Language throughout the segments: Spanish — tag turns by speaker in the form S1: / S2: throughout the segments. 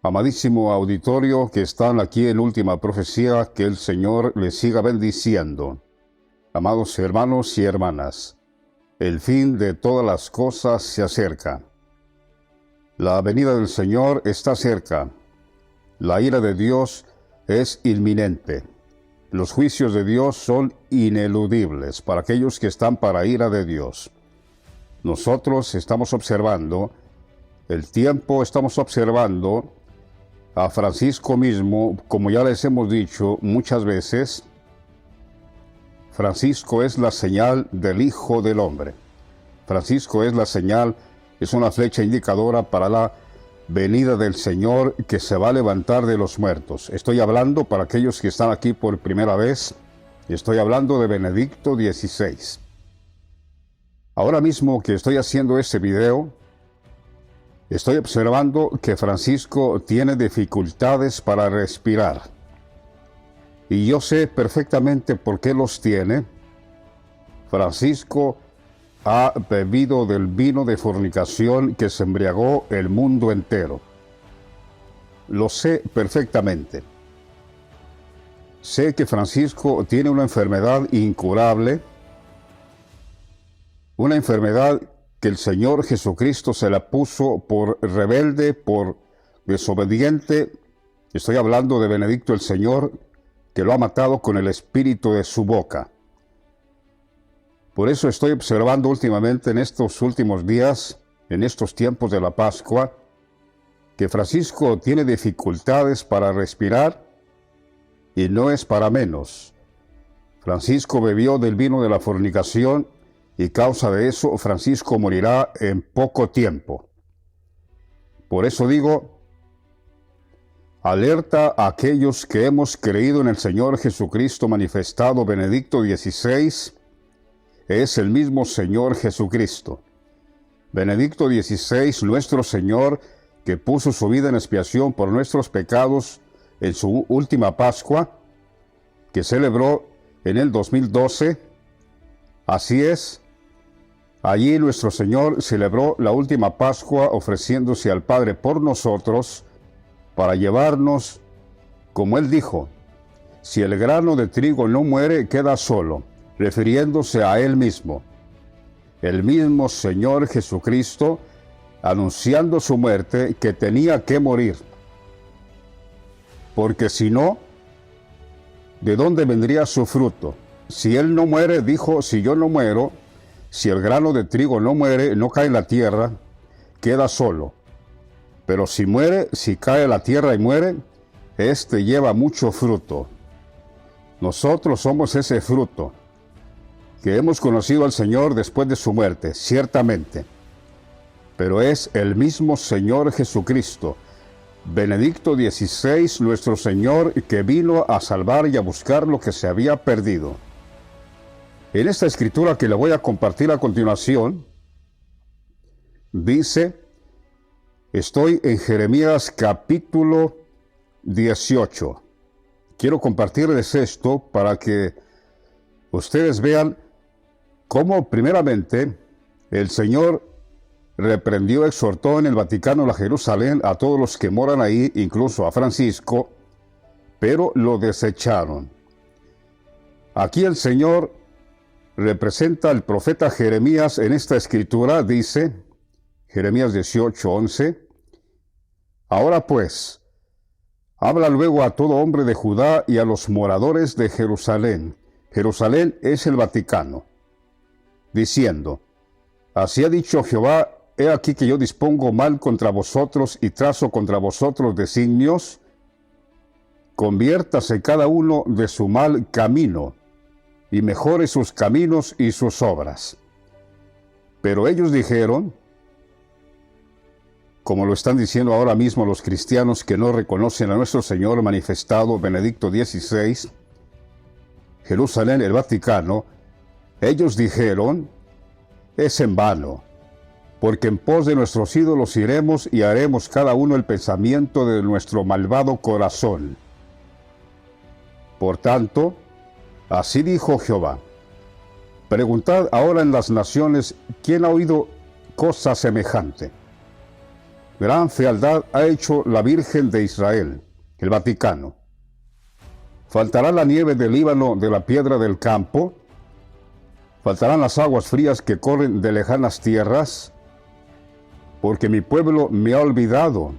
S1: Amadísimo auditorio que están aquí en Última Profecía, que el Señor les siga bendiciendo. Amados hermanos y hermanas, el fin de todas las cosas se acerca. La venida del Señor está cerca. La ira de Dios es inminente. Los juicios de Dios son ineludibles para aquellos que están para ira de Dios. Nosotros estamos observando el tiempo, estamos observando a Francisco mismo, como ya les hemos dicho muchas veces. Francisco es la señal del Hijo del Hombre. Francisco es la señal, es una flecha indicadora para la venida del Señor que se va a levantar de los muertos. Estoy hablando para aquellos que están aquí por primera vez, estoy hablando de Benedicto XVI. Ahora mismo que estoy haciendo este video, estoy observando que Francisco tiene dificultades para respirar. Y yo sé perfectamente por qué los tiene. Francisco ha bebido del vino de fornicación que se embriagó el mundo entero. Lo sé perfectamente. Sé que Francisco tiene una enfermedad incurable, una enfermedad que el Señor Jesucristo se la puso por rebelde, por desobediente. Estoy hablando de Benedicto el Señor, que lo ha matado con el espíritu de su boca. Por eso estoy observando últimamente en estos últimos días, en estos tiempos de la Pascua, que Francisco tiene dificultades para respirar y no es para menos. Francisco bebió del vino de la fornicación y causa de eso Francisco morirá en poco tiempo. Por eso digo, alerta a aquellos que hemos creído en el Señor Jesucristo manifestado. Benedicto XVI es el mismo Señor Jesucristo. Benedicto XVI, nuestro Señor, que puso su vida en expiación por nuestros pecados en su última Pascua, que celebró en el 2012. Así es, allí nuestro Señor celebró la última Pascua ofreciéndose al Padre por nosotros para llevarnos, como Él dijo, si el grano de trigo no muere, queda solo, refiriéndose a Él mismo. El mismo Señor Jesucristo anunciando su muerte, que tenía que morir. Porque si no, ¿de dónde vendría su fruto? Si Él no muere, dijo, si yo no muero, si el grano de trigo no muere, no cae en la tierra, queda solo. Pero si muere, si cae a la tierra y muere, éste lleva mucho fruto. Nosotros somos ese fruto, que hemos conocido al Señor después de su muerte, ciertamente. Pero es el mismo Señor Jesucristo, Benedicto XVI, nuestro Señor, que vino a salvar y a buscar lo que se había perdido. En esta escritura que le voy a compartir a continuación, dice, estoy en Jeremías capítulo 18. Quiero compartirles esto para que ustedes vean cómo primeramente el Señor reprendió, exhortó en el Vaticano, la Jerusalén, a todos los que moran ahí, incluso a Francisco, pero lo desecharon. Aquí el Señor representa al profeta Jeremías en esta escritura, dice, Jeremías 18:11, ahora pues, habla luego a todo hombre de Judá y a los moradores de Jerusalén. Jerusalén es el Vaticano, diciendo, así ha dicho Jehová, he aquí que yo dispongo mal contra vosotros y trazo contra vosotros designios. Conviértase cada uno de su mal camino y mejore sus caminos y sus obras. Pero ellos dijeron, como lo están diciendo ahora mismo los cristianos que no reconocen a nuestro Señor manifestado, Benedicto XVI, Jerusalén, el Vaticano, ellos dijeron, es en vano, porque en pos de nuestros ídolos iremos y haremos cada uno el pensamiento de nuestro malvado corazón. Por tanto, así dijo Jehová, preguntad ahora en las naciones, ¿quién ha oído cosa semejante? Gran fealdad ha hecho la Virgen de Israel, el Vaticano. Faltará la nieve del Líbano de la piedra del campo, faltarán las aguas frías que corren de lejanas tierras, porque mi pueblo me ha olvidado,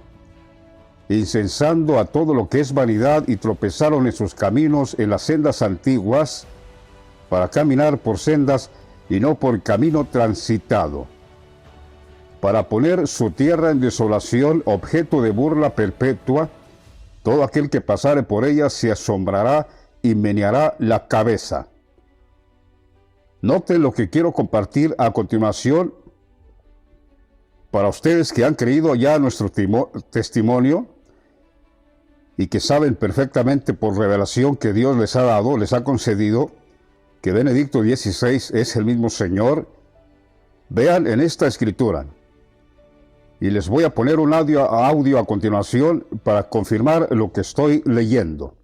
S1: incensando a todo lo que es vanidad, y tropezaron en sus caminos en las sendas antiguas, para caminar por sendas y no por camino transitado, para poner su tierra en desolación, objeto de burla perpetua. Todo aquel que pasare por ella se asombrará y meneará la cabeza. Noten lo que quiero compartir a continuación para ustedes que han creído ya nuestro testimonio y que saben perfectamente por revelación que Dios les ha dado, les ha concedido, que Benedicto XVI es el mismo Señor. Vean en esta escritura. Y les voy a poner un audio a continuación para confirmar lo que estoy leyendo.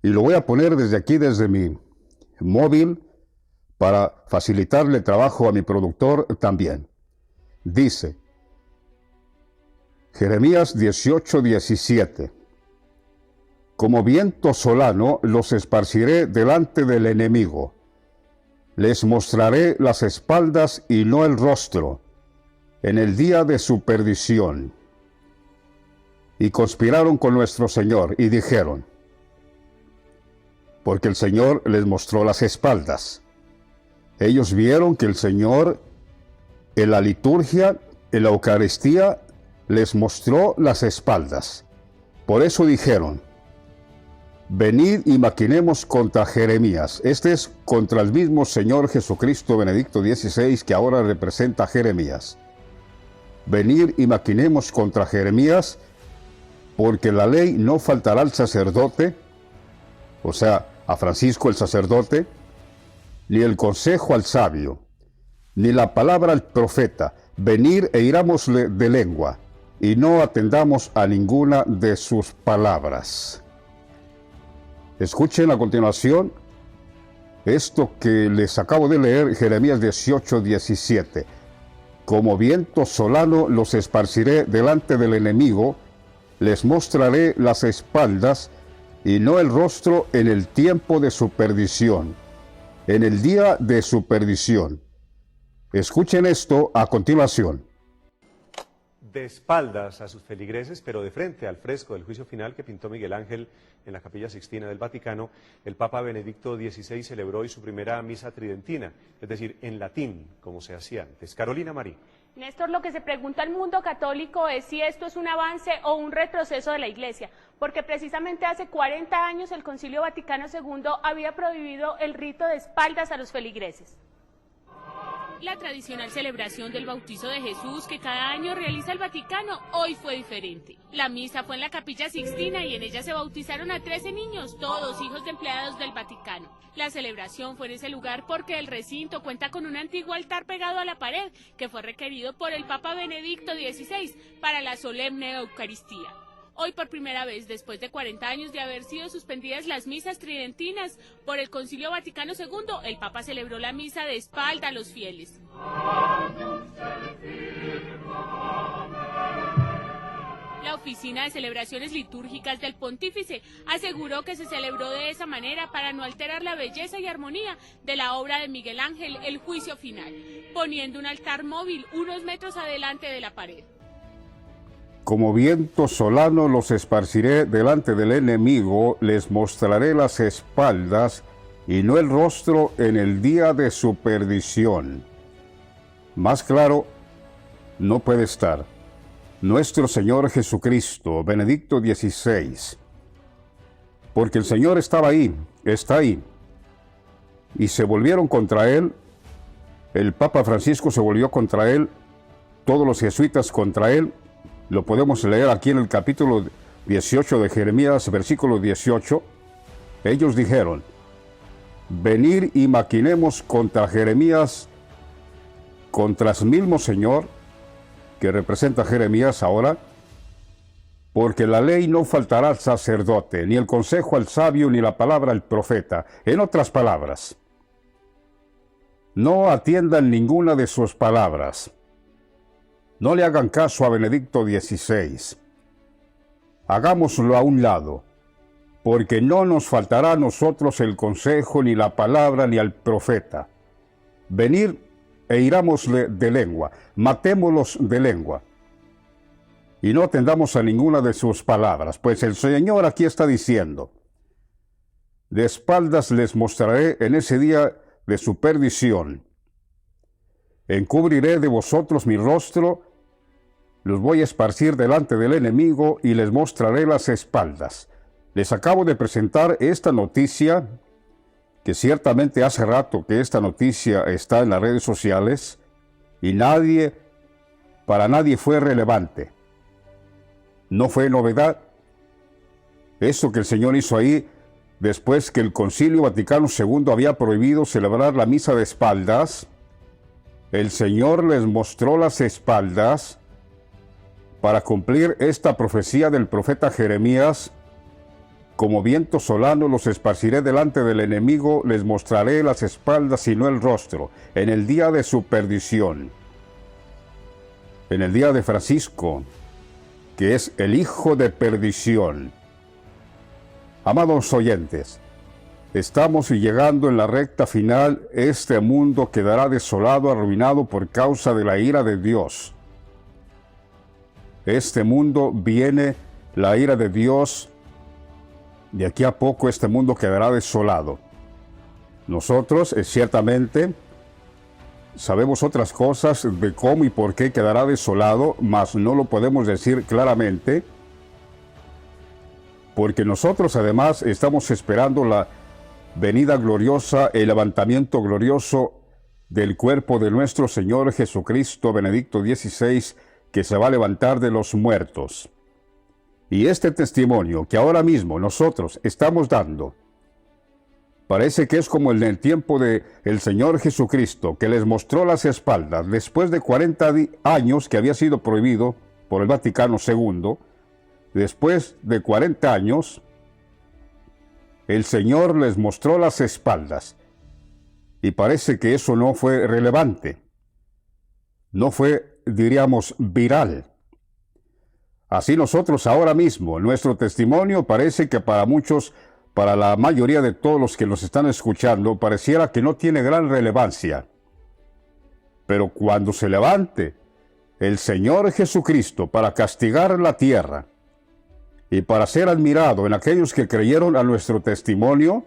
S1: Y lo voy a poner desde aquí, desde mi móvil, para facilitarle trabajo a mi productor también. Dice, Jeremías 18:17. Como viento solano los esparciré delante del enemigo. Les mostraré las espaldas y no el rostro, en el día de su perdición. Y conspiraron con nuestro Señor y dijeron, porque el Señor les mostró las espaldas. Ellos vieron que el Señor en la liturgia, en la Eucaristía, les mostró las espaldas. Por eso dijeron, venid y maquinemos contra Jeremías. Este es contra el mismo Señor Jesucristo Benedicto XVI que ahora representa a Jeremías. Venir y maquinemos contra Jeremías, porque la ley no faltará al sacerdote, o sea, a Francisco el sacerdote, ni el consejo al sabio, ni la palabra al profeta. Venir e irámosle de lengua, y no atendamos a ninguna de sus palabras. Escuchen a continuación esto que les acabo de leer, Jeremías 18:17. Como viento solano los esparciré delante del enemigo, les mostraré las espaldas y no el rostro en el tiempo de su perdición, en el día de su perdición. Escuchen esto a continuación.
S2: De espaldas a sus feligreses, pero de frente al fresco del juicio final que pintó Miguel Ángel en la Capilla Sixtina del Vaticano, el Papa Benedicto XVI celebró hoy su primera misa tridentina, es decir, en latín, como se hacía antes. Carolina Marí.
S3: Néstor, lo que se pregunta el mundo católico es si esto es un avance o un retroceso de la Iglesia, porque precisamente hace 40 años el Concilio Vaticano II había prohibido el rito de espaldas a los feligreses.
S4: La tradicional celebración del bautizo de Jesús que cada año realiza el Vaticano hoy fue diferente. La misa fue en la Capilla Sixtina y en ella se bautizaron a 13 niños, todos hijos de empleados del Vaticano. La celebración fue en ese lugar porque el recinto cuenta con un antiguo altar pegado a la pared que fue requerido por el Papa Benedicto XVI para la solemne Eucaristía. Hoy, por primera vez, después de 40 años de haber sido suspendidas las misas tridentinas por el Concilio Vaticano II, el Papa celebró la misa de espalda a los fieles. La Oficina de Celebraciones Litúrgicas del Pontífice aseguró que se celebró de esa manera para no alterar la belleza y armonía de la obra de Miguel Ángel, El Juicio Final, poniendo un altar móvil unos metros adelante de la pared.
S1: Como viento solano los esparciré delante del enemigo, les mostraré las espaldas y no el rostro en el día de su perdición. Más claro no puede estar. Nuestro Señor Jesucristo, Benedicto XVI, porque el Señor estaba ahí, está ahí, y se volvieron contra él, el Papa Francisco se volvió contra él, todos los jesuitas contra él. Lo podemos leer aquí en el capítulo 18 de Jeremías, versículo 18. Ellos dijeron, venir y maquinemos contra Jeremías, contra el mismo Señor, que representa a Jeremías ahora, porque la ley no faltará al sacerdote, ni el consejo al sabio, ni la palabra al profeta. En otras palabras, no atiendan ninguna de sus palabras. No le hagan caso a Benedicto XVI. Hagámoslo a un lado, porque no nos faltará a nosotros el consejo, ni la palabra, ni al profeta. Venir e irámosle de lengua, matémoslos de lengua, y no atendamos a ninguna de sus palabras, pues el Señor aquí está diciendo: de espaldas les mostraré en ese día de su perdición. Encubriré de vosotros mi rostro, los voy a esparcir delante del enemigo y les mostraré las espaldas. Les acabo de presentar esta noticia, que ciertamente hace rato que esta noticia está en las redes sociales y para nadie fue relevante. No fue novedad. Esto que el Señor hizo ahí, después que el Concilio Vaticano II había prohibido celebrar la misa de espaldas, el Señor les mostró las espaldas para cumplir esta profecía del profeta Jeremías: como viento solano los esparciré delante del enemigo, les mostraré las espaldas y no el rostro, en el día de su perdición. En el día de Francisco, que es el hijo de perdición. Amados oyentes, estamos llegando en la recta final. Este mundo quedará desolado, arruinado por causa de la ira de Dios. Este mundo viene, la ira de Dios. De aquí a poco este mundo quedará desolado. Nosotros, ciertamente, sabemos otras cosas de cómo y por qué quedará desolado, mas no lo podemos decir claramente, porque nosotros además estamos esperando la venida gloriosa, el levantamiento glorioso del cuerpo de nuestro Señor Jesucristo, Benedicto XVI, que se va a levantar de los muertos. Y este testimonio que ahora mismo nosotros estamos dando, parece que es como en el tiempo del Señor Jesucristo, que les mostró las espaldas después de 40 años que había sido prohibido por el Vaticano II. Después de 40 años, el Señor les mostró las espaldas. Y parece que eso no fue relevante. No fue, diríamos, viral. Así nosotros ahora mismo, nuestro testimonio parece que para muchos, para la mayoría de todos los que nos están escuchando, pareciera que no tiene gran relevancia. Pero cuando se levante el Señor Jesucristo para castigar la tierra y para ser admirado en aquellos que creyeron a nuestro testimonio,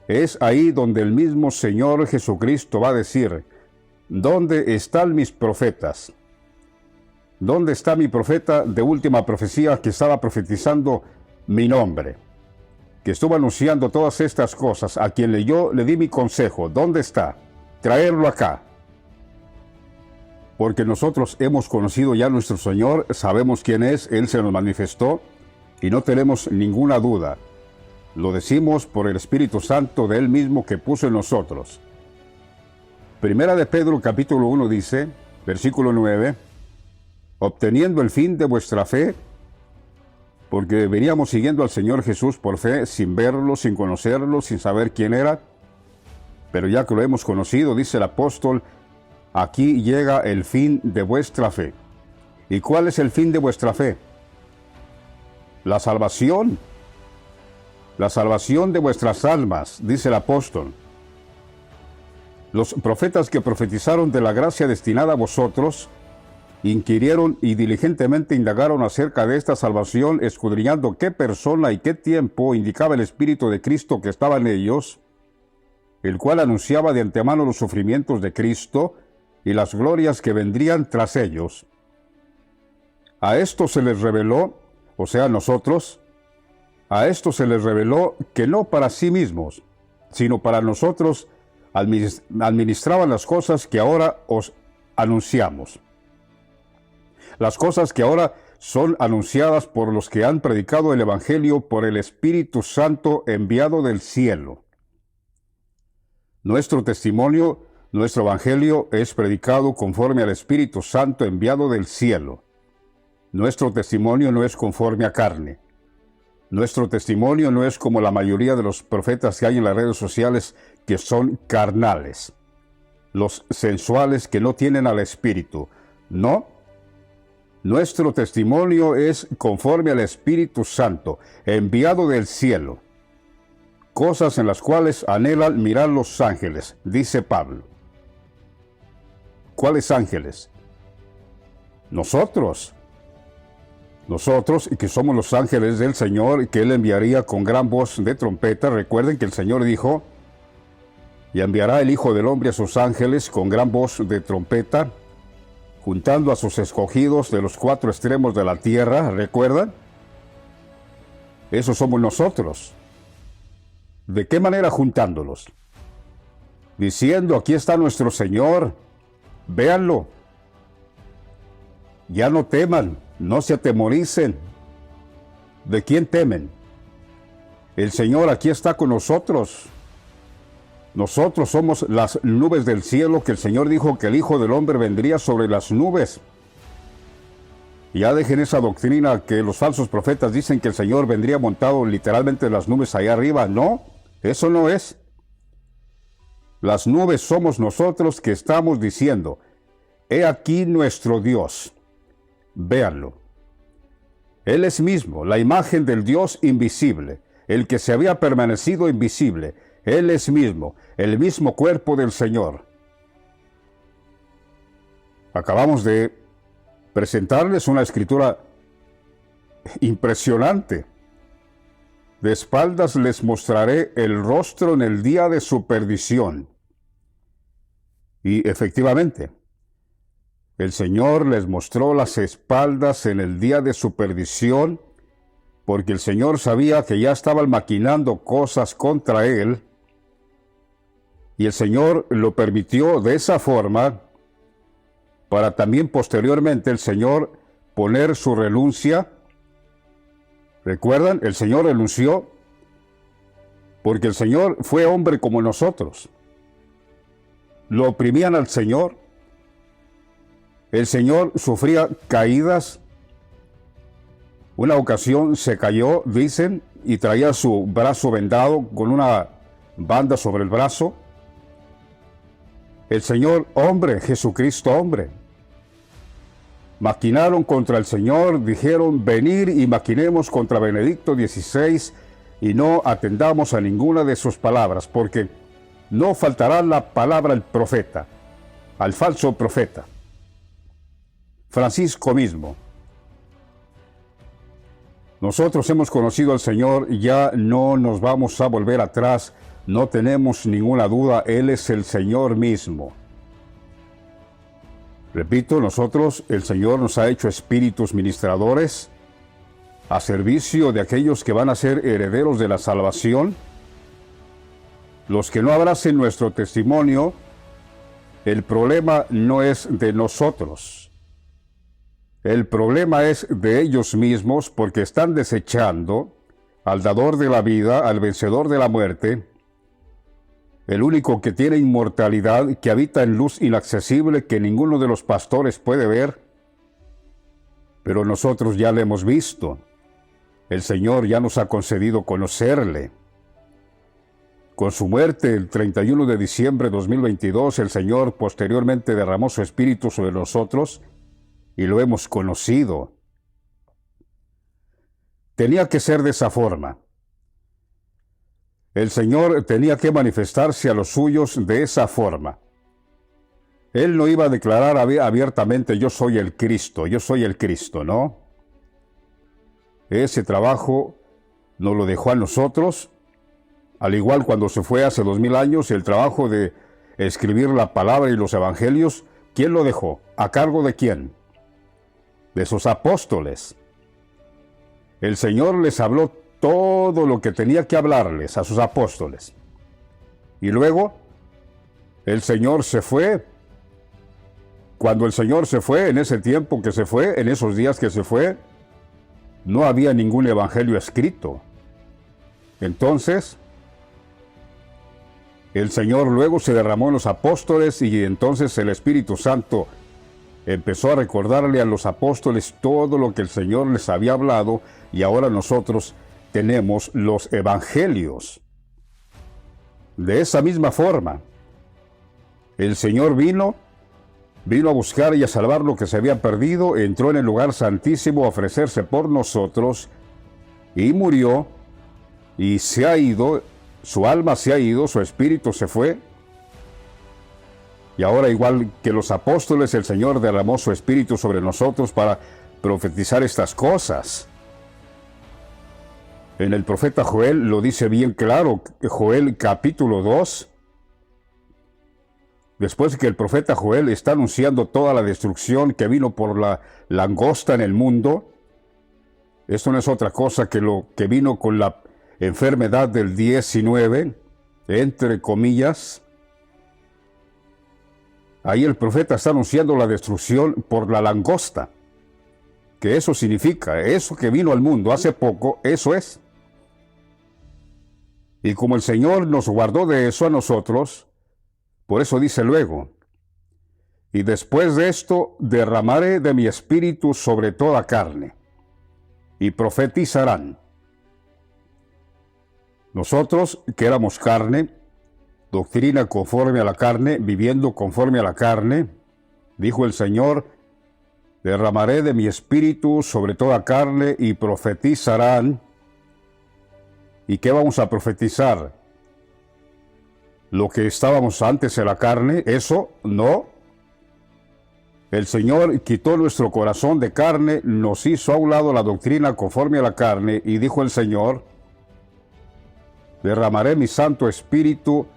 S1: es ahí donde el mismo Señor Jesucristo va a decir: ¿dónde están mis profetas? ¿Dónde está mi profeta de última profecía que estaba profetizando mi nombre? Que estuvo anunciando todas estas cosas, a quien yo le di mi consejo. ¿Dónde está? Traerlo acá. Porque nosotros hemos conocido ya a nuestro Señor, sabemos quién es, Él se nos manifestó y no tenemos ninguna duda. Lo decimos por el Espíritu Santo de Él mismo que puso en nosotros. Primera de Pedro capítulo 1 dice, versículo 9, obteniendo el fin de vuestra fe, porque veníamos siguiendo al Señor Jesús por fe, sin verlo, sin conocerlo, sin saber quién era, pero ya que lo hemos conocido, dice el apóstol, aquí llega el fin de vuestra fe. ¿Y cuál es el fin de vuestra fe? La salvación de vuestras almas, dice el apóstol. Los profetas que profetizaron de la gracia destinada a vosotros, inquirieron y diligentemente indagaron acerca de esta salvación, escudriñando qué persona y qué tiempo indicaba el Espíritu de Cristo que estaba en ellos, el cual anunciaba de antemano los sufrimientos de Cristo y las glorias que vendrían tras ellos. A esto se les reveló, o sea, nosotros, a esto se les reveló que no para sí mismos, sino para nosotros administraban las cosas que ahora os anunciamos. Las cosas que ahora son anunciadas por los que han predicado el Evangelio por el Espíritu Santo enviado del cielo. Nuestro testimonio, nuestro Evangelio es predicado conforme al Espíritu Santo enviado del cielo. Nuestro testimonio no es conforme a carne. Nuestro testimonio no es como la mayoría de los profetas que hay en las redes sociales, que son carnales, los sensuales que no tienen al Espíritu. No. Nuestro testimonio es conforme al Espíritu Santo, enviado del cielo. Cosas en las cuales anhelan mirar los ángeles, dice Pablo. ¿Cuáles ángeles? Nosotros. Nosotros, que somos los ángeles del Señor, que Él enviaría con gran voz de trompeta. Recuerden que el Señor dijo, y enviará el Hijo del Hombre a sus ángeles con gran voz de trompeta, juntando a sus escogidos de los 4 extremos de la tierra. ¿Recuerdan? Eso somos nosotros. ¿De qué manera juntándolos? Diciendo, aquí está nuestro Señor, véanlo. Ya no teman, no se atemoricen. ¿De quién temen? El Señor aquí está con nosotros. Nosotros somos las nubes del cielo, que el Señor dijo que el Hijo del Hombre vendría sobre las nubes. Ya dejen esa doctrina que los falsos profetas dicen que el Señor vendría montado literalmente en las nubes allá arriba. No, eso no es. Las nubes somos nosotros que estamos diciendo, he aquí nuestro Dios. Véanlo. Él es mismo, la imagen del Dios invisible, el que se había permanecido invisible. Él es mismo, el mismo cuerpo del Señor. Acabamos de presentarles una escritura impresionante. De espaldas les mostraré el rostro en el día de su perdición. Y efectivamente, el Señor les mostró las espaldas en el día de su perdición, porque el Señor sabía que ya estaban maquinando cosas contra Él, y el Señor lo permitió de esa forma, para también posteriormente el Señor poner su renuncia. ¿Recuerdan? El Señor renunció, porque el Señor fue hombre como nosotros. Lo oprimían al Señor. El Señor sufría caídas. Una ocasión se cayó, dicen, y traía su brazo vendado con una banda sobre el brazo. El Señor hombre, Jesucristo hombre. Maquinaron contra el Señor, dijeron, venir y maquinemos contra Benedicto XVI y no atendamos a ninguna de sus palabras, porque no faltará la palabra al profeta, al falso profeta. Francisco mismo. Nosotros hemos conocido al Señor, ya no nos vamos a volver atrás, no tenemos ninguna duda, Él es el Señor mismo. Repito, nosotros, el Señor nos ha hecho espíritus ministradores a servicio de aquellos que van a ser herederos de la salvación. Los que no abracen nuestro testimonio, el problema no es de nosotros. El problema es de ellos mismos, porque están desechando al dador de la vida, al vencedor de la muerte, el único que tiene inmortalidad, que habita en luz inaccesible que ninguno de los pastores puede ver. Pero nosotros ya le hemos visto. El Señor ya nos ha concedido conocerle. Con su muerte, el 31 de diciembre de 2022, el Señor posteriormente derramó su Espíritu sobre nosotros y lo hemos conocido. Tenía que ser de esa forma. El Señor tenía que manifestarse a los suyos de esa forma. Él no iba a declarar abiertamente, yo soy el Cristo, ¿no? Ese trabajo nos lo dejó a nosotros, al igual cuando se fue hace 2000 años, el trabajo de escribir la palabra y los evangelios, ¿quién lo dejó? ¿A cargo de quién? De sus apóstoles. El Señor les habló todo lo que tenía que hablarles a sus apóstoles. Y luego, el Señor se fue. Cuando el Señor se fue, en ese tiempo que se fue, en esos días que se fue, no había ningún evangelio escrito. Entonces, el Señor luego se derramó en los apóstoles y entonces el Espíritu Santo empezó a recordarle a los apóstoles todo lo que el Señor les había hablado, y ahora nosotros tenemos los evangelios. De esa misma forma, el Señor vino vino a buscar y a salvar lo que se había perdido, entró en el lugar santísimo a ofrecerse por nosotros, y murió, y se ha ido, su alma se ha ido, su espíritu se fue. Y ahora, igual que los apóstoles, el Señor derramó su espíritu sobre nosotros para profetizar estas cosas. En el profeta Joel lo dice bien claro, Joel capítulo 2. Después que el profeta Joel está anunciando toda la destrucción que vino por la langosta en el mundo, esto no es otra cosa que lo que vino con la enfermedad del 19, entre comillas. Ahí el profeta está anunciando la destrucción por la langosta. Que eso significa, eso que vino al mundo hace poco, eso es. Y como el Señor nos guardó de eso a nosotros, por eso dice luego, y después de esto derramaré de mi espíritu sobre toda carne, y profetizarán. Nosotros, que éramos carne, doctrina conforme a la carne, viviendo conforme a la carne, dijo el Señor, derramaré de mi espíritu sobre toda carne y profetizarán. ¿Y qué vamos a profetizar? ¿Lo que estábamos antes en la carne? ¿Eso? No. El Señor quitó nuestro corazón de carne, nos hizo a un lado la doctrina conforme a la carne, y dijo el Señor, derramaré mi Santo Espíritu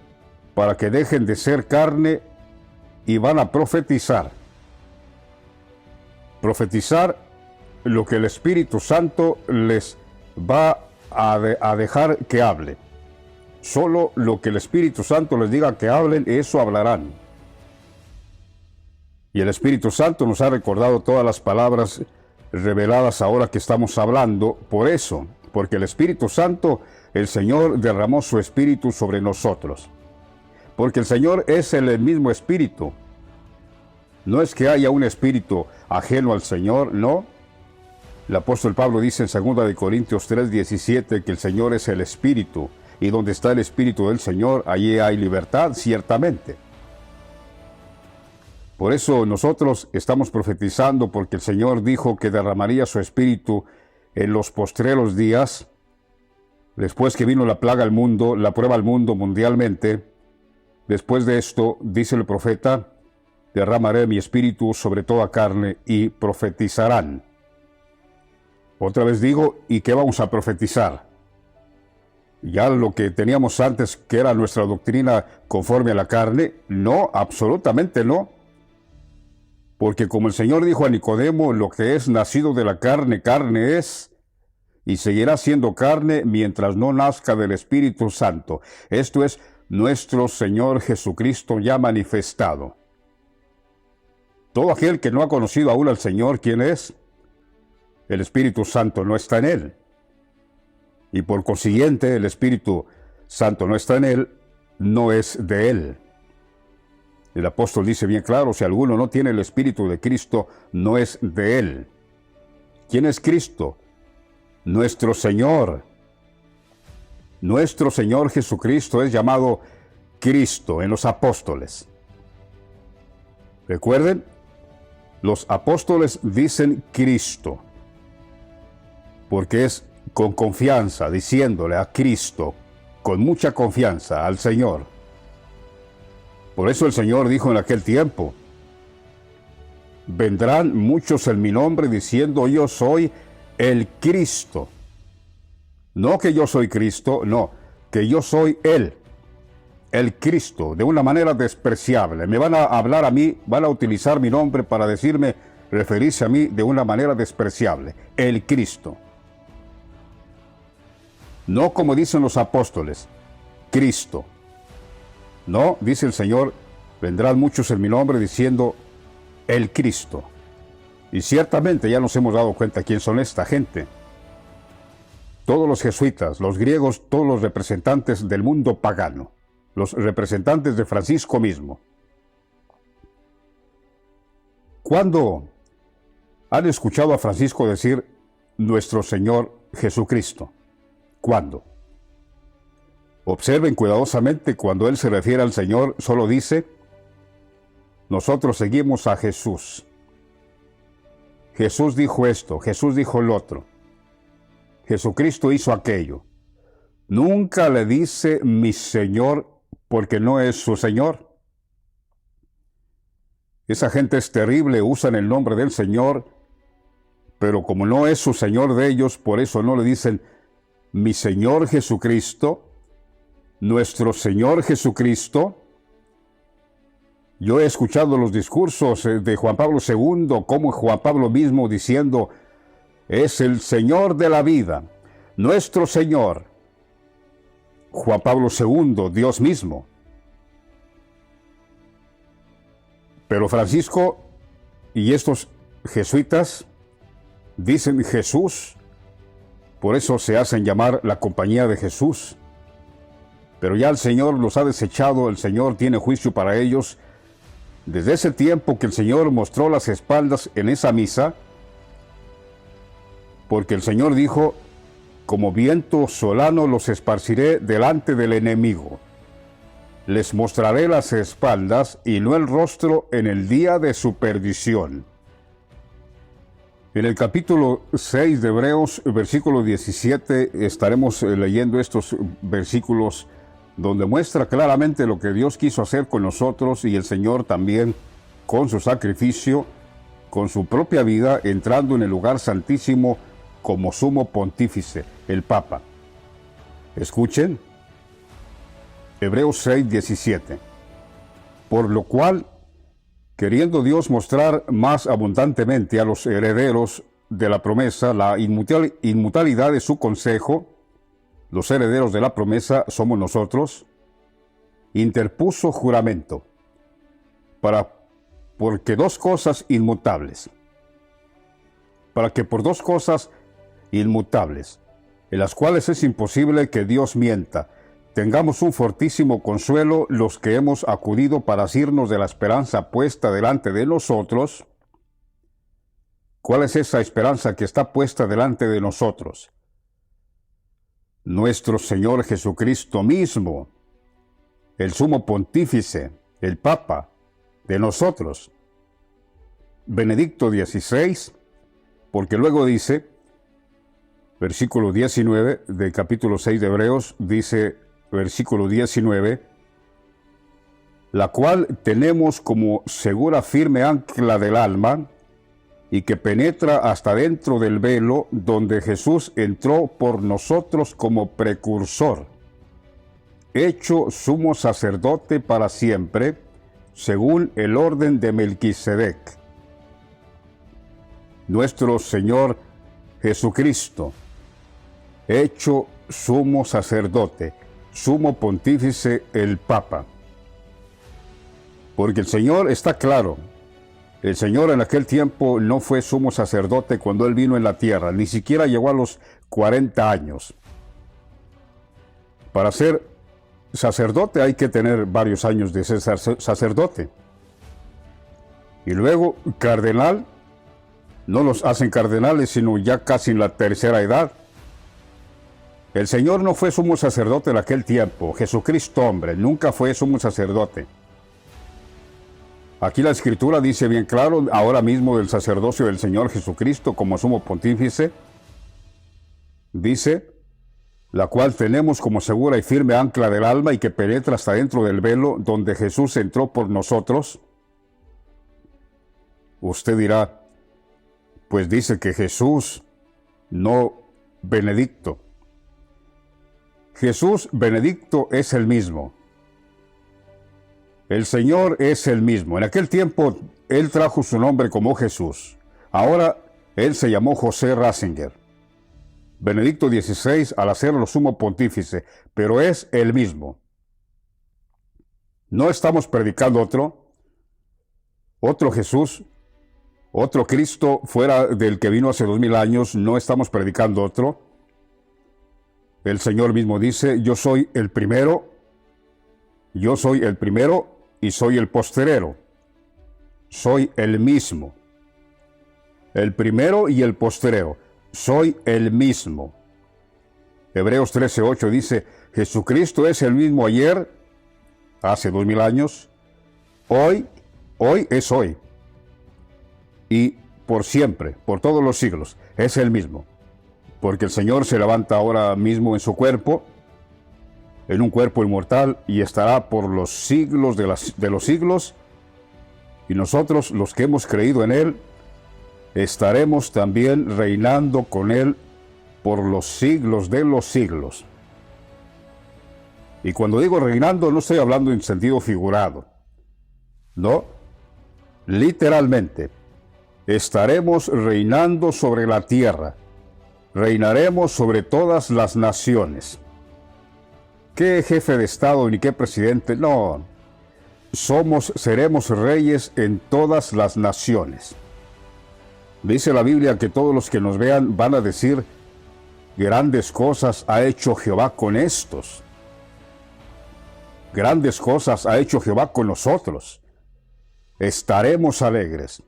S1: para que dejen de ser carne y van a profetizar. Profetizar lo que el Espíritu Santo les va a dejar que hable. Solo lo que el Espíritu Santo les diga que hablen, eso hablarán. Y el Espíritu Santo nos ha recordado todas las palabras reveladas ahora que estamos hablando, por eso, porque el Espíritu Santo, el Señor derramó su Espíritu sobre nosotros. Porque el Señor es el mismo Espíritu. No es que haya un espíritu ajeno al Señor, no. El apóstol Pablo dice en 2 Corintios 3:17 que el Señor es el Espíritu, y donde está el Espíritu del Señor, allí hay libertad, ciertamente. Por eso nosotros estamos profetizando, porque el Señor dijo que derramaría su Espíritu en los postreros días, después que vino la plaga al mundo, la prueba al mundo mundialmente. Después de esto, dice el profeta, derramaré mi espíritu sobre toda carne y profetizarán. Otra vez digo, ¿y qué vamos a profetizar? Ya lo que teníamos antes, que era nuestra doctrina conforme a la carne, no, absolutamente no. Porque como el Señor dijo a Nicodemo, lo que es nacido de la carne, carne es, y seguirá siendo carne mientras no nazca del Espíritu Santo. Esto es nuestro Señor Jesucristo ya manifestado. Todo aquel que no ha conocido aún al Señor, ¿quién es? El Espíritu Santo no está en él. Y por consiguiente, el Espíritu Santo no está en él, no es de él. El apóstol dice bien claro, si alguno no tiene el Espíritu de Cristo, no es de él. ¿Quién es Cristo? Nuestro Señor. Nuestro Señor Jesucristo es llamado Cristo en los apóstoles. Recuerden, los apóstoles dicen Cristo, porque es con confianza, diciéndole a Cristo, con mucha confianza al Señor. Por eso el Señor dijo en aquel tiempo, vendrán muchos en mi nombre diciendo yo soy el Cristo. No que yo soy Cristo, no, que yo soy Él, el Cristo, de una manera despreciable. Me van a hablar a mí, van a utilizar mi nombre para decirme, referirse a mí de una manera despreciable, el Cristo. No como dicen los apóstoles, Cristo. No, dice el Señor, vendrán muchos en mi nombre diciendo, el Cristo. Y ciertamente ya nos hemos dado cuenta quién son esta gente. Todos los jesuitas, los griegos, todos los representantes del mundo pagano, los representantes de Francisco mismo. ¿Cuándo han escuchado a Francisco decir nuestro Señor Jesucristo? ¿Cuándo? Observen cuidadosamente, cuando él se refiere al Señor, solo dice nosotros seguimos a Jesús. Jesús dijo esto, Jesús dijo lo otro. Jesucristo hizo aquello. Nunca le dice mi Señor porque no es su Señor. Esa gente es terrible, usan el nombre del Señor, pero como no es su Señor de ellos, por eso no le dicen mi Señor Jesucristo, nuestro Señor Jesucristo. Yo he escuchado los discursos de Juan Pablo II, como Juan Pablo mismo diciendo, es el Señor de la vida, nuestro Señor. Juan Pablo II, Dios mismo. Pero Francisco y estos jesuitas dicen Jesús, por eso se hacen llamar la Compañía de Jesús. Pero ya el Señor los ha desechado, el Señor tiene juicio para ellos. Desde ese tiempo que el Señor mostró las espaldas en esa misa, porque el Señor dijo, como viento solano los esparciré delante del enemigo. Les mostraré las espaldas y no el rostro en el día de su perdición. En el capítulo 6 de Hebreos, versículo 17, estaremos leyendo estos versículos donde muestra claramente lo que Dios quiso hacer con nosotros y el Señor también con su sacrificio, con su propia vida, entrando en el lugar santísimo como sumo pontífice, el Papa. Escuchen, Hebreos 6, 17. Por lo cual, queriendo Dios mostrar más abundantemente a los herederos de la promesa la inmutabilidad de su consejo, los herederos de la promesa somos nosotros, interpuso juramento, porque dos cosas inmutables, para que por dos cosas inmutables, en las cuales es imposible que Dios mienta, tengamos un fortísimo consuelo los que hemos acudido para asirnos de la esperanza puesta delante de nosotros. ¿Cuál es esa esperanza que está puesta delante de nosotros? Nuestro Señor Jesucristo mismo, el sumo pontífice, el Papa de nosotros. Benedicto XVI, porque luego dice, versículo 19 del capítulo 6 de Hebreos, dice, versículo 19, la cual tenemos como segura firme ancla del alma, y que penetra hasta dentro del velo donde Jesús entró por nosotros como precursor, hecho sumo sacerdote para siempre, según el orden de Melquisedec. Nuestro Señor Jesucristo, hecho sumo sacerdote, sumo pontífice, el Papa. Porque el Señor está claro, el Señor en aquel tiempo no fue sumo sacerdote cuando Él vino en la tierra, ni siquiera llegó a los 40 años. Para ser sacerdote hay que tener varios años de ser sacerdote. Y luego cardenal, no los hacen cardenales sino ya casi en la tercera edad. El Señor no fue sumo sacerdote en aquel tiempo, Jesucristo hombre, nunca fue sumo sacerdote. Aquí la Escritura dice bien claro, ahora mismo del sacerdocio del Señor Jesucristo como sumo pontífice, dice, la cual tenemos como segura y firme ancla del alma y que penetra hasta dentro del velo donde Jesús entró por nosotros. Usted dirá, pues dice que Jesús, no Benedicto. Jesús, Benedicto es el mismo. El Señor es el mismo. En aquel tiempo, Él trajo su nombre como Jesús. Ahora, Él se llamó José Ratzinger. Benedicto XVI al hacerlo sumo pontífice, pero es el mismo. No estamos predicando otro Jesús, otro Cristo fuera del que vino hace 2000 años, no estamos predicando otro. El Señor mismo dice, yo soy el primero y soy el posterero. Soy el mismo. El primero y el posterero. Soy el mismo. Hebreos 13:8 dice, Jesucristo es el mismo ayer, hace 2000 años, hoy Hoy es hoy. Y por siempre, por todos los siglos, es el mismo. Porque el Señor se levanta ahora mismo en su cuerpo, en un cuerpo inmortal, y estará por los siglos de los siglos. Y nosotros, los que hemos creído en Él, estaremos también reinando con Él por los siglos de los siglos. Y cuando digo reinando, no estoy hablando en sentido figurado. No, literalmente, estaremos reinando sobre la tierra. Reinaremos sobre todas las naciones. ¿Qué jefe de Estado ni qué presidente? No, seremos reyes en todas las naciones. Dice la Biblia que todos los que nos vean van a decir, grandes cosas ha hecho Jehová con estos. Grandes cosas ha hecho Jehová con nosotros. Estaremos alegres.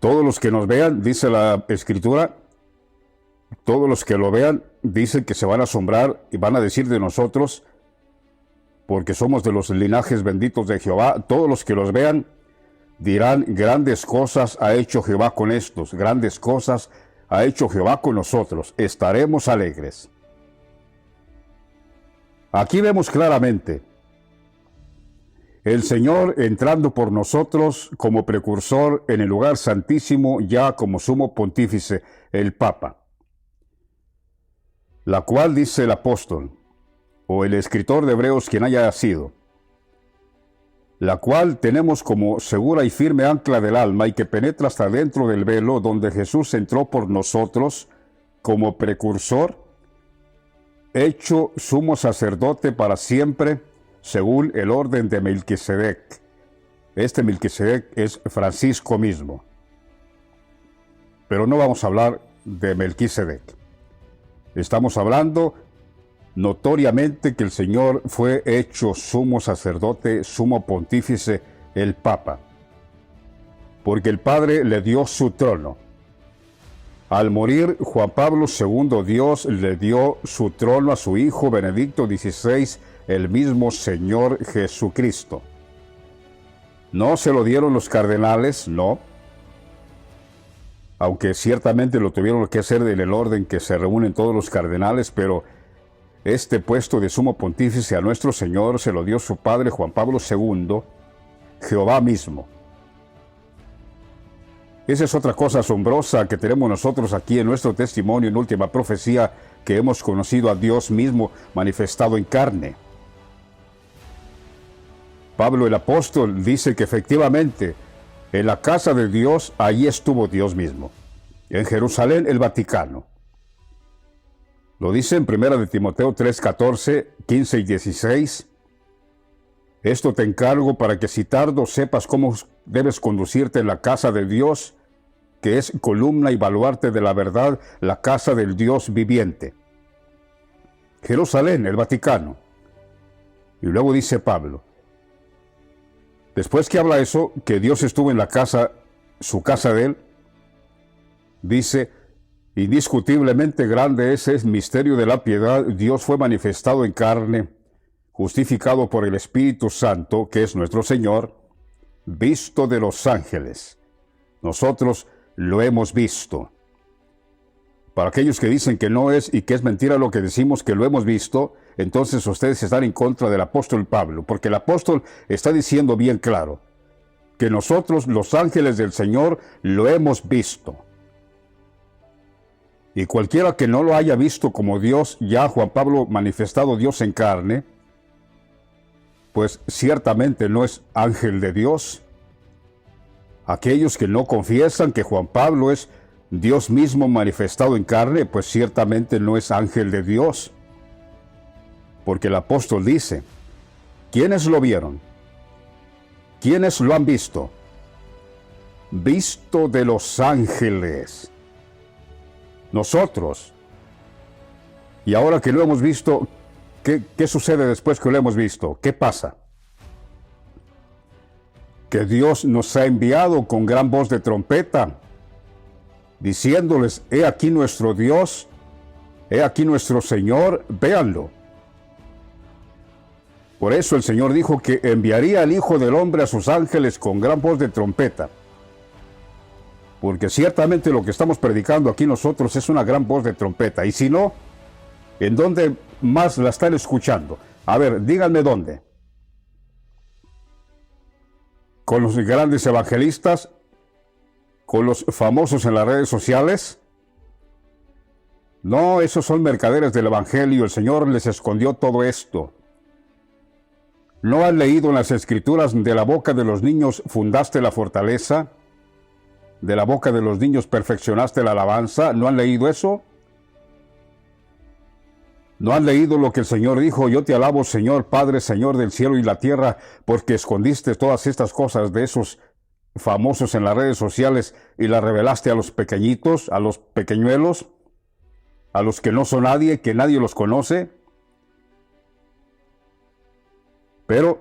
S1: Todos los que nos vean, dice la Escritura, todos los que lo vean, dicen que se van a asombrar y van a decir de nosotros, porque somos de los linajes benditos de Jehová, todos los que los vean dirán, grandes cosas ha hecho Jehová con estos, grandes cosas ha hecho Jehová con nosotros, estaremos alegres. Aquí vemos claramente el Señor entrando por nosotros como precursor en el lugar santísimo, ya como sumo pontífice, el Papa. La cual dice el apóstol, o el escritor de Hebreos, quien haya sido, la cual tenemos como segura y firme ancla del alma y que penetra hasta dentro del velo, donde Jesús entró por nosotros como precursor, hecho sumo sacerdote para siempre, según el orden de Melquisedec. Este Melquisedec es Francisco mismo. Pero no vamos a hablar de Melquisedec. Estamos hablando notoriamente que el Señor fue hecho sumo sacerdote, sumo pontífice, el Papa. Porque el Padre le dio su trono. Al morir Juan Pablo II, Dios le dio su trono a su hijo Benedicto XVI, el mismo Señor Jesucristo. No se lo dieron los cardenales, no. Aunque ciertamente lo tuvieron que hacer en el orden que se reúnen todos los cardenales, pero este puesto de sumo pontífice a nuestro Señor se lo dio su padre Juan Pablo II, Jehová mismo. Esa es otra cosa asombrosa que tenemos nosotros aquí en nuestro testimonio en Última Profecía, que hemos conocido a Dios mismo manifestado en carne. Pablo el apóstol dice que efectivamente en la casa de Dios, allí estuvo Dios mismo. En Jerusalén, el Vaticano. Lo dice en 1 de Timoteo 3, 14, 15 y 16. Esto te encargo para que si tardo sepas cómo debes conducirte en la casa de Dios, que es columna y baluarte de la verdad, la casa del Dios viviente. Jerusalén, el Vaticano. Y luego dice Pablo, después que habla eso, que Dios estuvo en la casa, su casa de él, dice, indiscutiblemente grande es el misterio de la piedad, Dios fue manifestado en carne, justificado por el Espíritu Santo, que es nuestro Señor, visto de los ángeles. Nosotros lo hemos visto. Para aquellos que dicen que no es y que es mentira lo que decimos que lo hemos visto, entonces ustedes están en contra del apóstol Pablo, porque el apóstol está diciendo bien claro que nosotros, los ángeles del Señor, lo hemos visto. Y cualquiera que no lo haya visto como Dios, ya Juan Pablo manifestado Dios en carne, pues ciertamente no es ángel de Dios. Aquellos que no confiesan que Juan Pablo es Dios mismo manifestado en carne, pues ciertamente no es ángel de Dios. Porque el apóstol dice, ¿quiénes lo vieron? ¿Quiénes lo han visto? Visto de los ángeles. Nosotros. Y ahora que lo hemos visto, ¿qué sucede después que lo hemos visto? ¿Qué pasa? Que Dios nos ha enviado con gran voz de trompeta, diciéndoles, he aquí nuestro Dios, he aquí nuestro Señor, véanlo. Por eso el Señor dijo que enviaría al Hijo del Hombre a sus ángeles con gran voz de trompeta. Porque ciertamente lo que estamos predicando aquí nosotros es una gran voz de trompeta. Y si no, ¿en dónde más la están escuchando? A ver, díganme dónde. ¿Con los grandes evangelistas? ¿Con los famosos en las redes sociales? No, esos son mercaderes del Evangelio. El Señor les escondió todo esto. ¿No han leído en las Escrituras: de la boca de los niños fundaste la fortaleza? ¿De la boca de los niños perfeccionaste la alabanza? ¿No han leído eso? ¿No han leído lo que el Señor dijo? Yo te alabo, Señor, Padre, Señor del cielo y la tierra, porque escondiste todas estas cosas de esos famosos en las redes sociales y las revelaste a los pequeñitos, a los pequeñuelos, a los que no son nadie, que nadie los conoce. Pero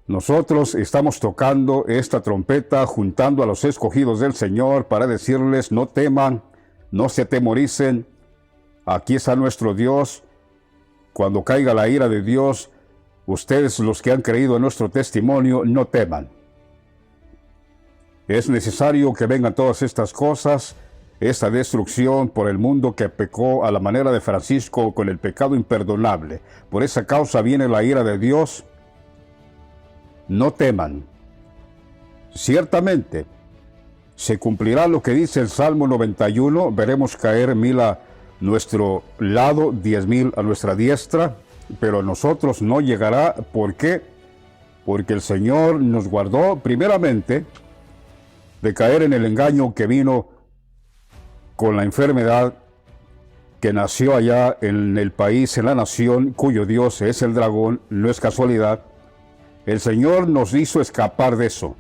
S1: nosotros estamos tocando esta trompeta, juntando a los escogidos del Señor para decirles: no teman, no se atemoricen, aquí está nuestro Dios. Cuando caiga la ira de Dios, ustedes, los que han creído en nuestro testimonio, no teman. Es necesario que vengan todas estas cosas, esta destrucción por el mundo que pecó a la manera de Francisco con el pecado imperdonable. Por esa causa viene la ira de Dios. No teman. Ciertamente, se cumplirá lo que dice el Salmo 91, veremos caer 1000 a nuestro lado, 10,000 a nuestra diestra, pero a nosotros no llegará. ¿Por qué? Porque el Señor nos guardó primeramente de caer en el engaño que vino con la enfermedad que nació allá en el país, en la nación, cuyo Dios es el dragón. No es casualidad. El Señor nos hizo escapar de eso.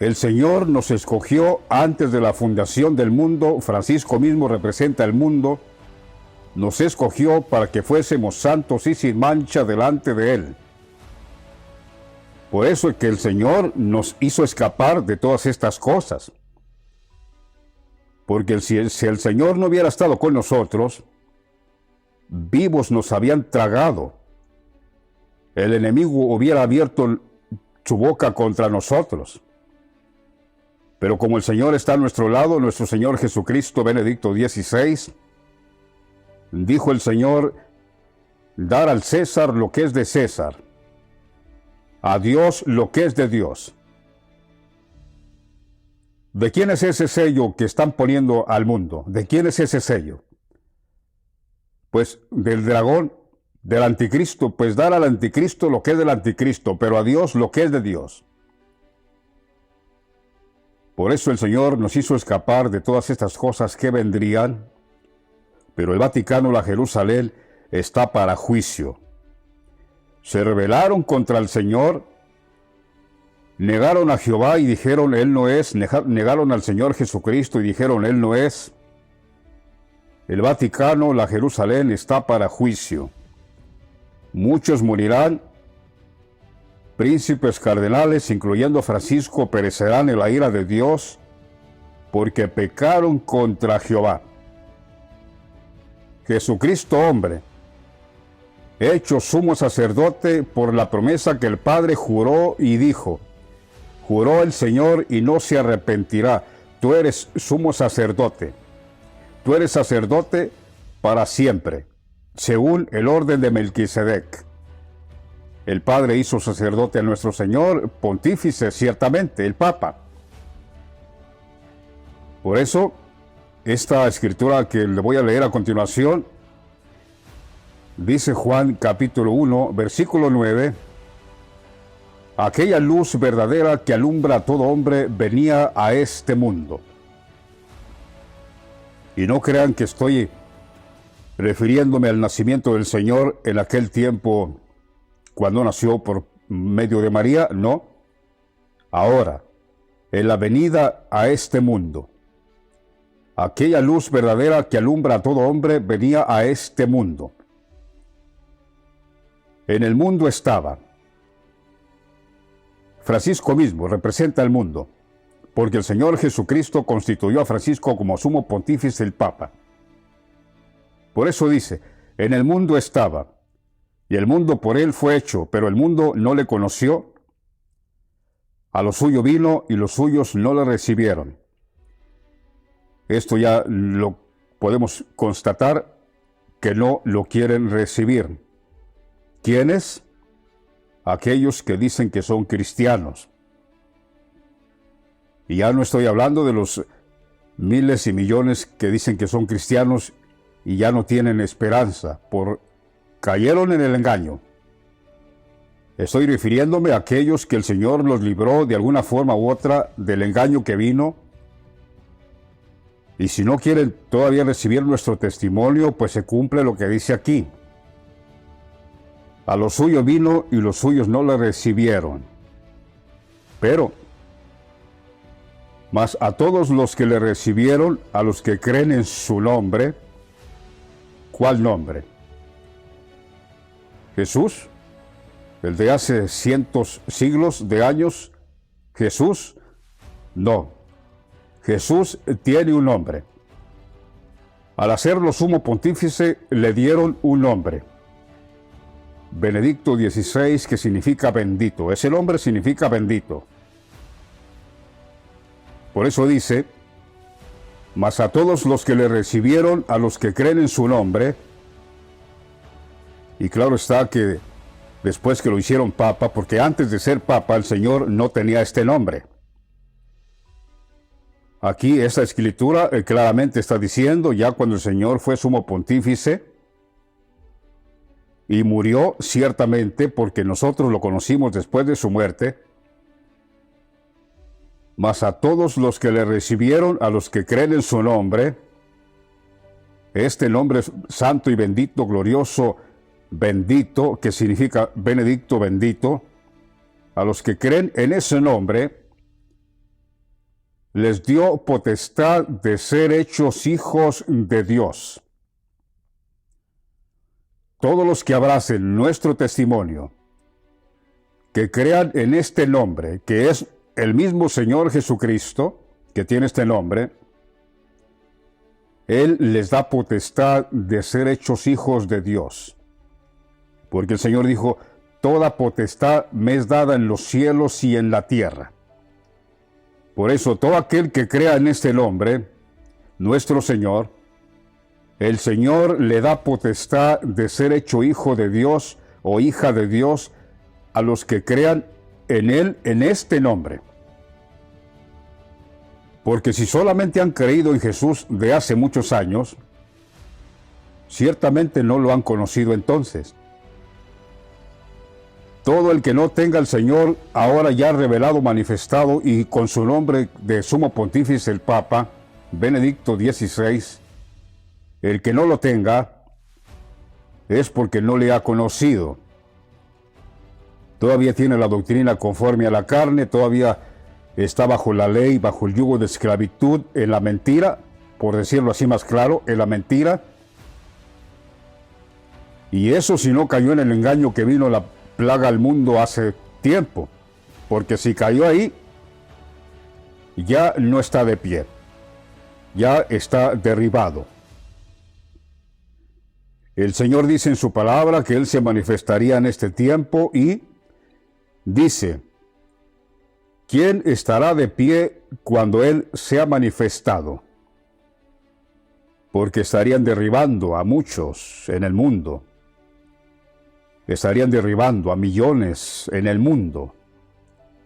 S1: El Señor nos escogió antes de la fundación del mundo. Francisco mismo representa el mundo. Nos escogió para que fuésemos santos y sin mancha delante de Él. Por eso es que el Señor nos hizo escapar de todas estas cosas. Porque si el Señor no hubiera estado con nosotros, vivos nos habían tragado. El enemigo hubiera abierto su boca contra nosotros. Pero como el Señor está a nuestro lado, nuestro Señor Jesucristo, Benedicto XVI, dijo el Señor: dar al César lo que es de César, a Dios lo que es de Dios. ¿De quién es ese sello que están poniendo al mundo? ¿De quién es ese sello? Pues del dragón, del anticristo. Pues dar al anticristo lo que es del anticristo, pero a Dios lo que es de Dios. Por eso el Señor nos hizo escapar de todas estas cosas que vendrían, pero el Vaticano, la Jerusalén, está para juicio. Se rebelaron contra el Señor, negaron a Jehová y dijeron: Él no es, negaron al Señor Jesucristo y dijeron: Él no es. El Vaticano, la Jerusalén, está para juicio. Muchos morirán, príncipes, cardenales, incluyendo Francisco, perecerán en la ira de Dios, porque pecaron contra Jehová. Jesucristo, hombre, hecho sumo sacerdote por la promesa que el Padre juró y dijo: juró el Señor y no se arrepentirá. Tú eres sumo sacerdote. Tú eres sacerdote para siempre, según el orden de Melquisedec. El Padre hizo sacerdote a nuestro Señor, pontífice ciertamente, el Papa. Por eso, esta escritura que le voy a leer a continuación, dice Juan capítulo 1, versículo 9, aquella luz verdadera que alumbra a todo hombre venía a este mundo. Y no crean que estoy refiriéndome al nacimiento del Señor en aquel tiempo, cuando nació por medio de María, no. Ahora, en la venida a este mundo. Aquella luz verdadera que alumbra a todo hombre venía a este mundo. En el mundo estaba. Francisco mismo representa el mundo, porque el Señor Jesucristo constituyó a Francisco como sumo pontífice, el Papa. Por eso dice: en el mundo estaba. y el mundo por él fue hecho, pero el mundo no le conoció. A lo suyo vino y los suyos no le recibieron. Esto ya lo podemos constatar que no lo quieren recibir. ¿Quiénes? Aquellos que dicen que son cristianos. Y ya no estoy hablando de los miles y millones que dicen que son cristianos y ya no tienen esperanza, cayeron en el engaño. Estoy refiriéndome a aquellos que el Señor los libró de alguna forma u otra del engaño que vino. Y si no quieren todavía recibir nuestro testimonio, pues se cumple lo que dice aquí. A lo suyo vino y los suyos no le recibieron. Pero, mas a todos los que le recibieron, a los que creen en su nombre, ¿cuál nombre? Jesús, el de hace cientos siglos de años. Jesús, no. Jesús tiene un nombre. Al hacerlo sumo pontífice, le dieron un nombre. Benedicto XVI, que significa bendito. Ese nombre significa bendito. Por eso dice, mas a todos los que le recibieron, a los que creen en su nombre. Y claro está que después que lo hicieron papa, porque antes de ser papa el Señor no tenía este nombre. Aquí esta escritura claramente está diciendo, ya cuando el Señor fue sumo pontífice, y murió ciertamente porque nosotros lo conocimos después de su muerte, mas a todos los que le recibieron, a los que creen en su nombre, este nombre santo y bendito, glorioso, bendito, que significa benedicto, bendito, a los que creen en ese nombre, les dio potestad de ser hechos hijos de Dios. Todos los que abracen nuestro testimonio, que crean en este nombre, que es el mismo Señor Jesucristo, que tiene este nombre, Él les da potestad de ser hechos hijos de Dios. Porque el Señor dijo, toda potestad me es dada en los cielos y en la tierra. Por eso, todo aquel que crea en este nombre, nuestro Señor, el Señor le da potestad de ser hecho hijo de Dios o hija de Dios a los que crean en Él, en este nombre. Porque si solamente han creído en Jesús de hace muchos años, ciertamente no lo han conocido entonces. Todo el que no tenga al Señor ahora ya revelado, manifestado y con su nombre de sumo pontífice el Papa, Benedicto XVI, el que no lo tenga es porque no le ha conocido. Todavía tiene la doctrina conforme a la carne, todavía está bajo la ley, bajo el yugo de esclavitud, en la mentira, por decirlo así más claro, en la mentira. Y eso si no cayó en el engaño que vino la plaga al mundo hace tiempo, porque si cayó ahí, ya no está de pie, ya está derribado. El Señor dice en su palabra que Él se manifestaría en este tiempo y dice, ¿quién estará de pie cuando Él sea manifestado? Porque estarían derribando a muchos en el mundo. Estarían derribando a millones en el mundo.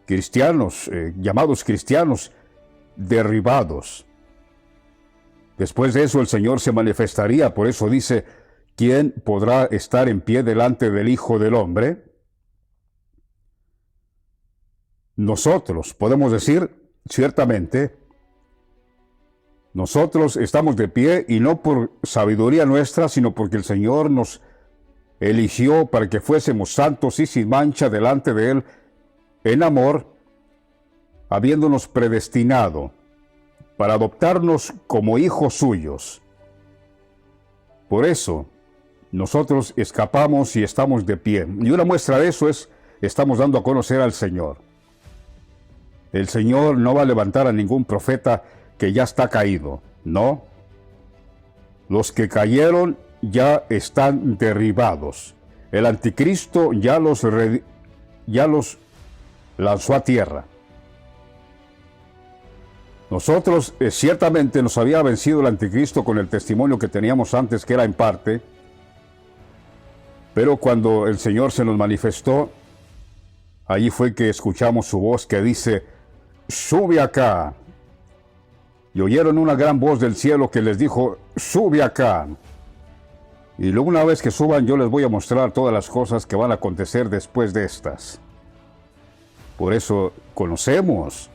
S1: Cristianos, llamados cristianos, derribados. Después de eso el Señor se manifestaría, por eso dice, ¿quién podrá estar en pie delante del Hijo del Hombre? Nosotros, podemos decir, ciertamente, nosotros estamos de pie y no por sabiduría nuestra, sino porque el Señor nos eligió para que fuésemos santos y sin mancha delante de Él en amor, habiéndonos predestinado para adoptarnos como hijos suyos. Por eso, nosotros escapamos y estamos de pie. Y una muestra de eso es, estamos dando a conocer al Señor. El Señor no va a levantar a ningún profeta que ya está caído, no. Los que cayeron ya están derribados. el anticristo ya los lanzó a tierra. Nosotros ciertamente nos había vencido el anticristo con el testimonio que teníamos antes, que era en parte, pero cuando el Señor se nos manifestó, allí fue que escuchamos su voz que dice: sube acá. Y oyeron una gran voz del cielo que les dijo: sube acá. Y luego, una vez que suban, yo les voy a mostrar todas las cosas que van a acontecer después de estas. Por eso conocemos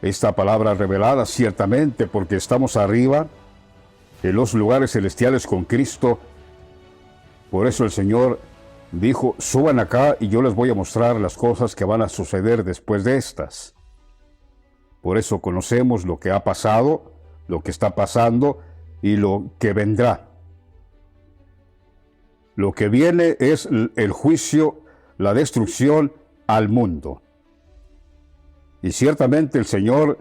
S1: esta palabra revelada ciertamente, porque estamos arriba en los lugares celestiales con Cristo. Por eso el Señor dijo: suban acá y yo les voy a mostrar las cosas que van a suceder después de estas. Por eso conocemos lo que ha pasado, lo que está pasando y lo que vendrá. Lo que viene es el juicio, la destrucción al mundo. Y ciertamente el Señor,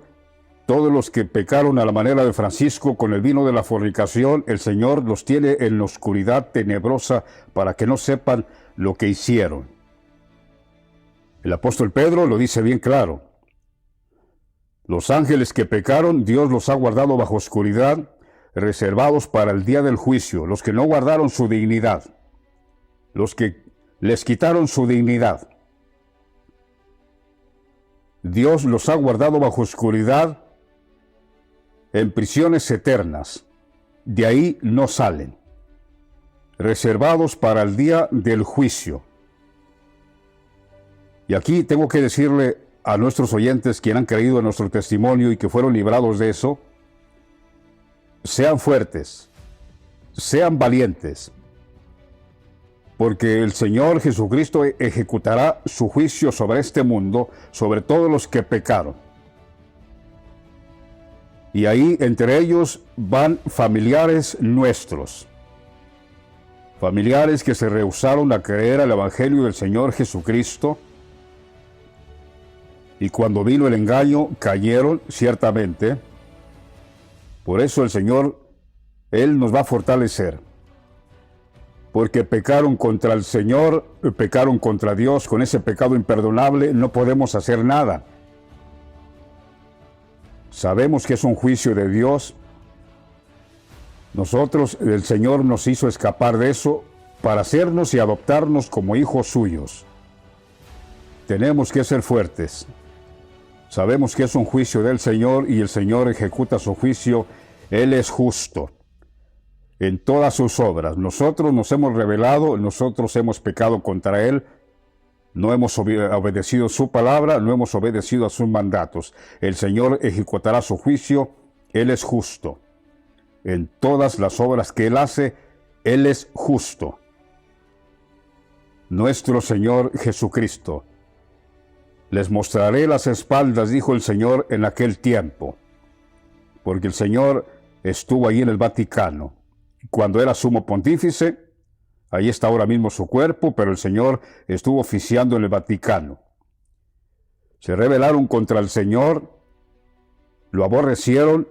S1: todos los que pecaron a la manera de Francisco con el vino de la fornicación, el Señor los tiene en la oscuridad tenebrosa para que no sepan lo que hicieron. El apóstol Pedro lo dice bien claro. Los ángeles que pecaron, Dios los ha guardado bajo oscuridad, reservados para el día del juicio, los que no guardaron su dignidad, los que les quitaron su dignidad. Dios los ha guardado bajo oscuridad en prisiones eternas. De ahí no salen, reservados para el día del juicio. Y aquí tengo que decirle a nuestros oyentes que han creído en nuestro testimonio y que fueron librados de eso: sean fuertes, sean valientes, porque el Señor Jesucristo ejecutará su juicio sobre este mundo, sobre todos los que pecaron. Y ahí entre ellos van familiares nuestros, familiares que se rehusaron a creer al Evangelio del Señor Jesucristo, y cuando vino el engaño cayeron ciertamente. Por eso el Señor, Él nos va a fortalecer, porque pecaron contra el Señor, pecaron contra Dios. Con ese pecado imperdonable no podemos hacer nada. Sabemos que es un juicio de Dios. Nosotros, el Señor nos hizo escapar de eso para hacernos y adoptarnos como hijos suyos. Tenemos que ser fuertes. Sabemos que es un juicio del Señor y el Señor ejecuta su juicio. Él es justo en todas sus obras. Nosotros nos hemos rebelado, nosotros hemos pecado contra Él, no hemos obedecido su palabra, no hemos obedecido a sus mandatos. El Señor ejecutará su juicio. Él es justo. En todas las obras que Él hace, Él es justo. Nuestro Señor Jesucristo. Les mostraré las espaldas, dijo el Señor en aquel tiempo, porque el Señor estuvo allí en el Vaticano. Cuando era sumo pontífice, ahí está ahora mismo su cuerpo, pero el Señor estuvo oficiando en el Vaticano. Se rebelaron contra el Señor, lo aborrecieron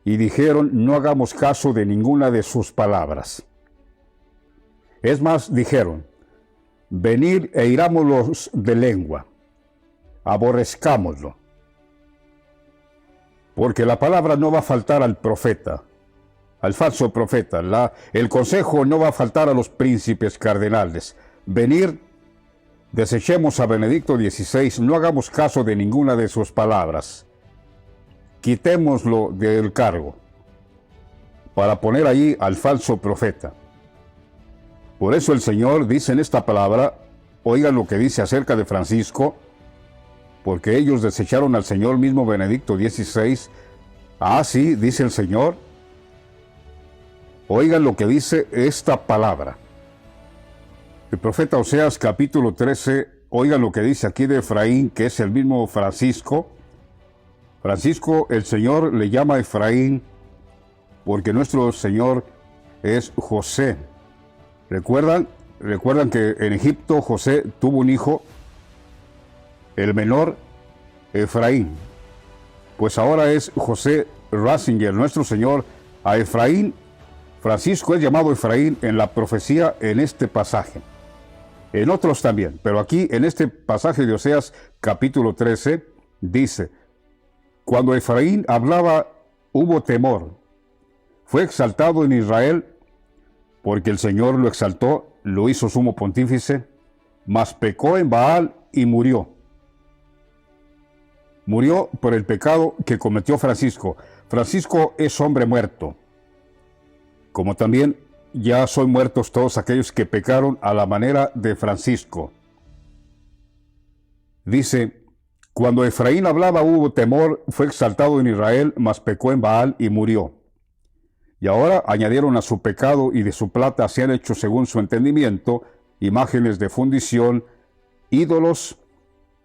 S1: y dijeron: no hagamos caso de ninguna de sus palabras. Es más, dijeron: venid e irámoslos de lengua, aborrezcámoslo. Porque la palabra no va a faltar al profeta, al falso profeta. El consejo no va a faltar a los príncipes cardenales. Venir, desechemos a Benedicto XVI, no hagamos caso de ninguna de sus palabras. Quitémoslo del cargo para poner allí al falso profeta. Por eso el Señor dice en esta palabra, oigan lo que dice acerca de Francisco, porque ellos desecharon al Señor mismo Benedicto XVI. Ah, sí, dice el Señor. Oigan lo que dice esta palabra. El profeta Oseas capítulo 13, oigan lo que dice aquí de Efraín, que es el mismo Francisco. Francisco, el Señor le llama Efraín porque nuestro Señor es José. ¿Recuerdan que en Egipto José tuvo un hijo, el menor, Efraín? Pues ahora es José Ratzinger, nuestro Señor, a Efraín. Francisco es llamado Efraín en la profecía en este pasaje. En otros también, pero aquí en este pasaje de Oseas capítulo 13 dice: cuando Efraín hablaba hubo temor, fue exaltado en Israel, porque el Señor lo exaltó, lo hizo sumo pontífice, mas pecó en Baal y murió. Murió por el pecado que cometió Francisco. Francisco es hombre muerto, como también ya son muertos todos aquellos que pecaron a la manera de Francisco. Dice: cuando Efraín hablaba hubo temor, fue exaltado en Israel, mas pecó en Baal y murió. Y ahora añadieron a su pecado y de su plata se han hecho según su entendimiento imágenes de fundición, ídolos,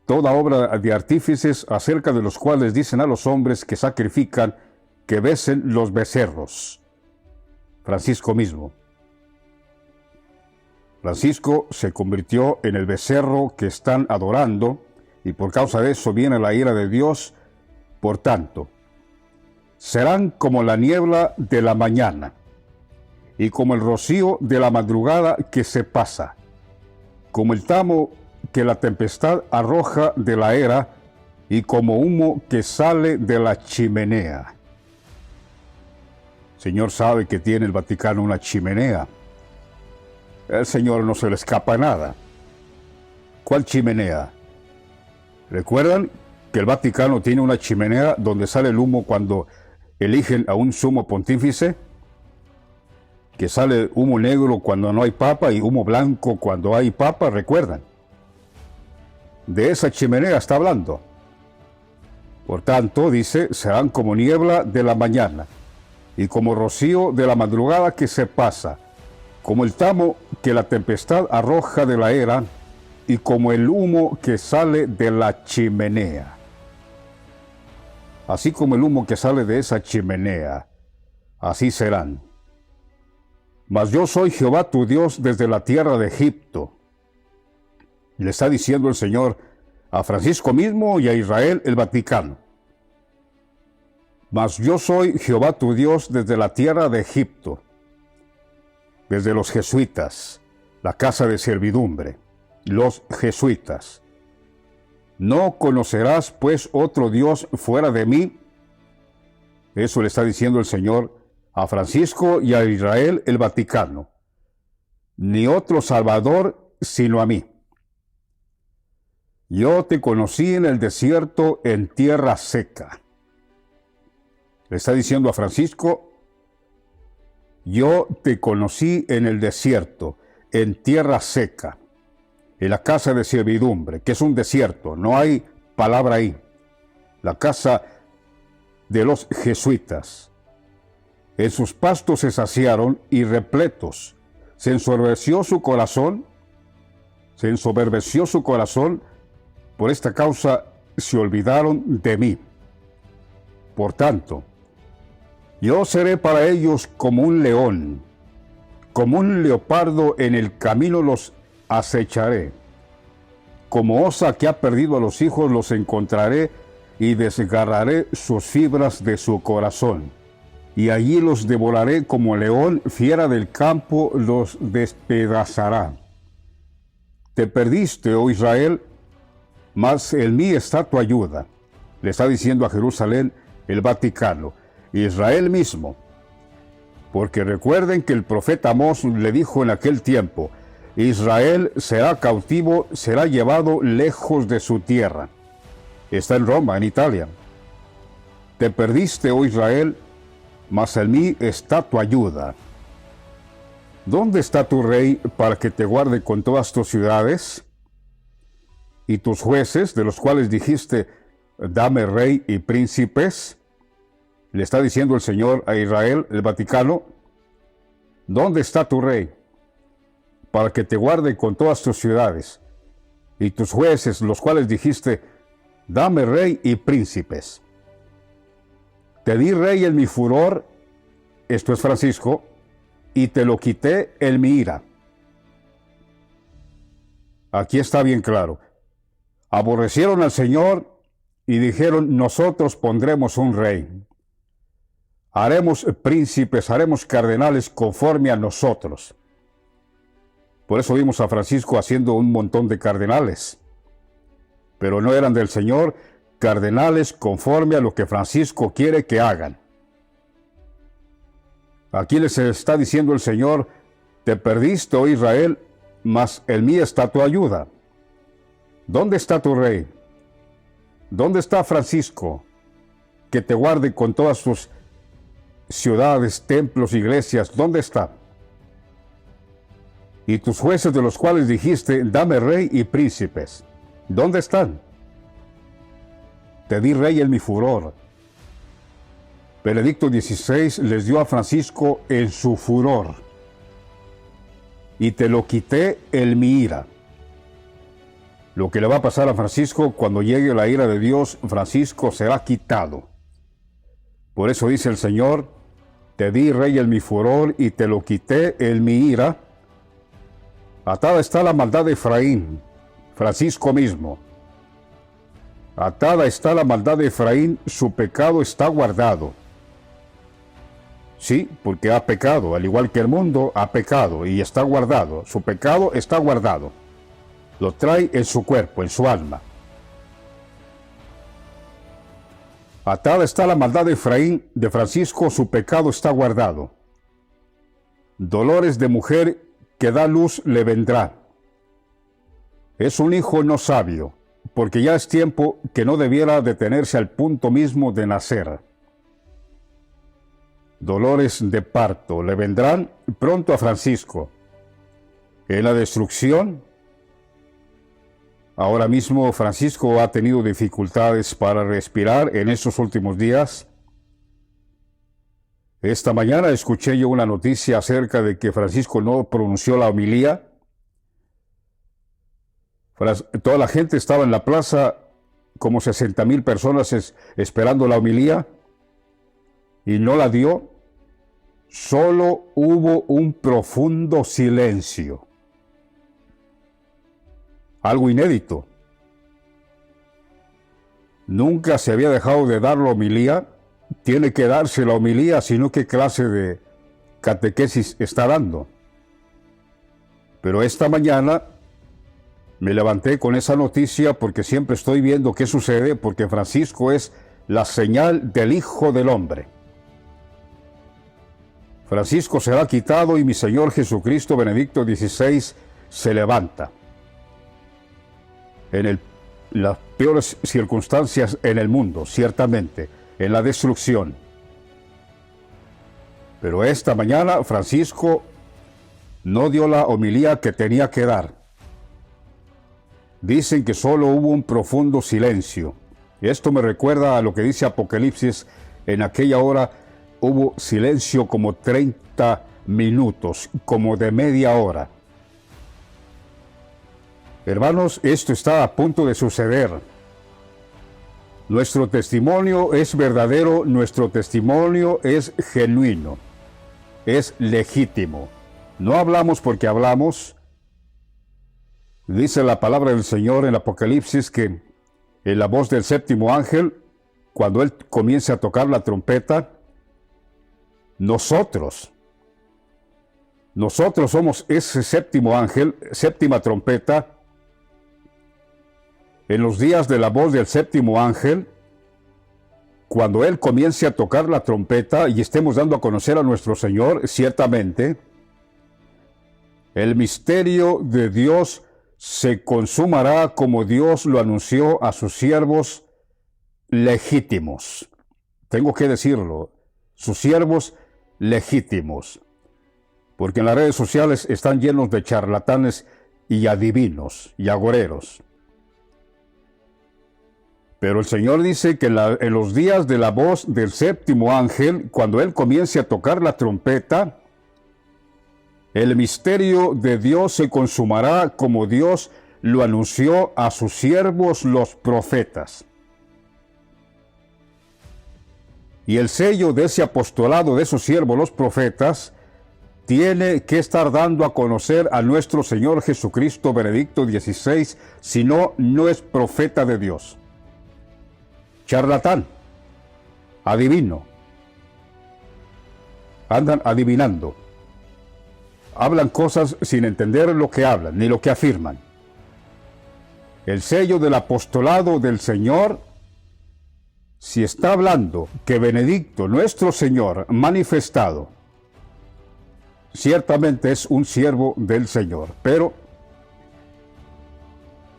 S1: toda obra de artífices, acerca de los cuales dicen a los hombres que sacrifican que besen los becerros. Francisco mismo. Francisco se convirtió en el becerro que están adorando, y por causa de eso viene la ira de Dios. Por tanto, serán como la niebla de la mañana, y como el rocío de la madrugada que se pasa, como el tamo que la tempestad arroja de la era, y como humo que sale de la chimenea. El Señor sabe que tiene el Vaticano una chimenea. El Señor no se le escapa nada. ¿Cuál chimenea? ¿Recuerdan que el Vaticano tiene una chimenea donde sale el humo cuando eligen a un sumo pontífice? Que sale humo negro cuando no hay papa y humo blanco cuando hay papa, ¿recuerdan? De esa chimenea está hablando. Por tanto, dice, serán como niebla de la mañana, y como rocío de la madrugada que se pasa, como el tamo que la tempestad arroja de la era, y como el humo que sale de la chimenea. Así como el humo que sale de esa chimenea, así serán. Mas yo soy Jehová tu Dios desde la tierra de Egipto. Le está diciendo el Señor a Francisco mismo y a Israel el Vaticano. Mas yo soy Jehová tu Dios desde la tierra de Egipto, desde los jesuitas, la casa de servidumbre, los jesuitas. No conocerás pues otro Dios fuera de mí. Eso le está diciendo el Señor a Francisco y a Israel el Vaticano. Ni otro Salvador sino a mí. Yo te conocí en el desierto, en tierra seca. Le está diciendo a Francisco: yo te conocí en el desierto, en tierra seca, en la casa de servidumbre, que es un desierto, no hay palabra ahí. La casa de los jesuitas. En sus pastos se saciaron y repletos. Se ensoberbeció su corazón, por esta causa se olvidaron de mí. Por tanto, yo seré para ellos como un león, como un leopardo en el camino los acecharé. Como osa que ha perdido a los hijos los encontraré y desgarraré sus fibras de su corazón. Y allí los devoraré como león, fiera del campo los despedazará. Te perdiste, oh Israel, mas en mí está tu ayuda. Le está diciendo a Jerusalén el Vaticano, Israel mismo. Porque recuerden que el profeta Amós le dijo en aquel tiempo: Israel será cautivo, será llevado lejos de su tierra. Está en Roma, en Italia. Te perdiste, oh Israel, mas en mí está tu ayuda. ¿Dónde está tu rey para que te guarde con todas tus ciudades? Y tus jueces, de los cuales dijiste, dame rey y príncipes. Le está diciendo el Señor a Israel, el Vaticano, ¿dónde está tu rey para que te guarde con todas tus ciudades? Y tus jueces, los cuales dijiste, dame rey y príncipes. Te di rey en mi furor, esto es Francisco, y te lo quité en mi ira. Aquí está bien claro. Aborrecieron al Señor y dijeron, nosotros pondremos un rey. Haremos príncipes, haremos cardenales conforme a nosotros. Por eso vimos a Francisco haciendo un montón de cardenales. Pero no eran del Señor cardenales conforme a lo que Francisco quiere que hagan. Aquí les está diciendo el Señor: te perdiste, oh Israel, mas en mí está tu ayuda. ¿Dónde está tu rey? ¿Dónde está Francisco, que te guarde con todas tus ciudades, templos, iglesias? ¿Dónde está? Y tus jueces, de los cuales dijiste: dame rey y príncipes, ¿dónde están? Te di rey en mi furor. Benedicto XVI les dio a Francisco en su furor, y te lo quité en mi ira. Lo que le va a pasar a Francisco cuando llegue la ira de Dios, Francisco será quitado. Por eso dice el Señor: te di rey en mi furor y te lo quité en mi ira. Atada está la maldad de Efraín, Francisco mismo. Atada está la maldad de Efraín, su pecado está guardado. Sí, porque ha pecado, al igual que el mundo, ha pecado y está guardado. Su pecado está guardado. Lo trae en su cuerpo, en su alma. Atada está la maldad de Efraín, de Francisco, su pecado está guardado. Dolores de mujer que da luz le vendrá. Es un hijo no sabio, porque ya es tiempo que no debiera detenerse al punto mismo de nacer. Dolores de parto le vendrán pronto a Francisco. En la destrucción, ahora mismo Francisco ha tenido dificultades para respirar en estos últimos días. Esta mañana escuché yo una noticia acerca de que Francisco no pronunció la homilía. Toda la gente estaba en la plaza, como 60,000 personas esperando la homilía, y no la dio. Solo hubo un profundo silencio. Algo inédito. Nunca se había dejado de dar la homilía. Tiene que darse la homilía, sino qué clase de catequesis está dando. Pero esta mañana me levanté con esa noticia porque siempre estoy viendo qué sucede, porque Francisco es la señal del Hijo del Hombre. Francisco será quitado y mi Señor Jesucristo Benedicto XVI se levanta. En las peores circunstancias en el mundo, ciertamente, en la destrucción. Pero esta mañana Francisco no dio la homilía que tenía que dar. Dicen que solo hubo un profundo silencio. Esto me recuerda a lo que dice Apocalipsis: en aquella hora hubo silencio como 30 minutos, como de media hora. Hermanos, esto está a punto de suceder. Nuestro testimonio es verdadero, nuestro testimonio es genuino, es legítimo. No hablamos porque hablamos. Dice la palabra del Señor en Apocalipsis que en la voz del séptimo ángel, cuando él comience a tocar la trompeta, nosotros somos ese séptimo ángel, séptima trompeta. En los días de la voz del séptimo ángel, cuando él comience a tocar la trompeta y estemos dando a conocer a nuestro Señor, ciertamente, el misterio de Dios se consumará como Dios lo anunció a sus siervos legítimos. Tengo que decirlo, sus siervos legítimos, porque en las redes sociales están llenos de charlatanes y adivinos y agoreros. Pero el Señor dice que en los días de la voz del séptimo ángel, cuando él comience a tocar la trompeta, el misterio de Dios se consumará como Dios lo anunció a sus siervos los profetas. Y el sello de ese apostolado de esos siervos los profetas tiene que estar dando a conocer a nuestro Señor Jesucristo Benedicto XVI, si no, no es profeta de Dios. Charlatán, adivino, andan adivinando. hablan cosas sin entender lo que hablan, ni lo que afirman. El sello del apostolado del Señor, si está hablando que Benedicto, nuestro Señor, manifestado, ciertamente es un siervo del Señor, pero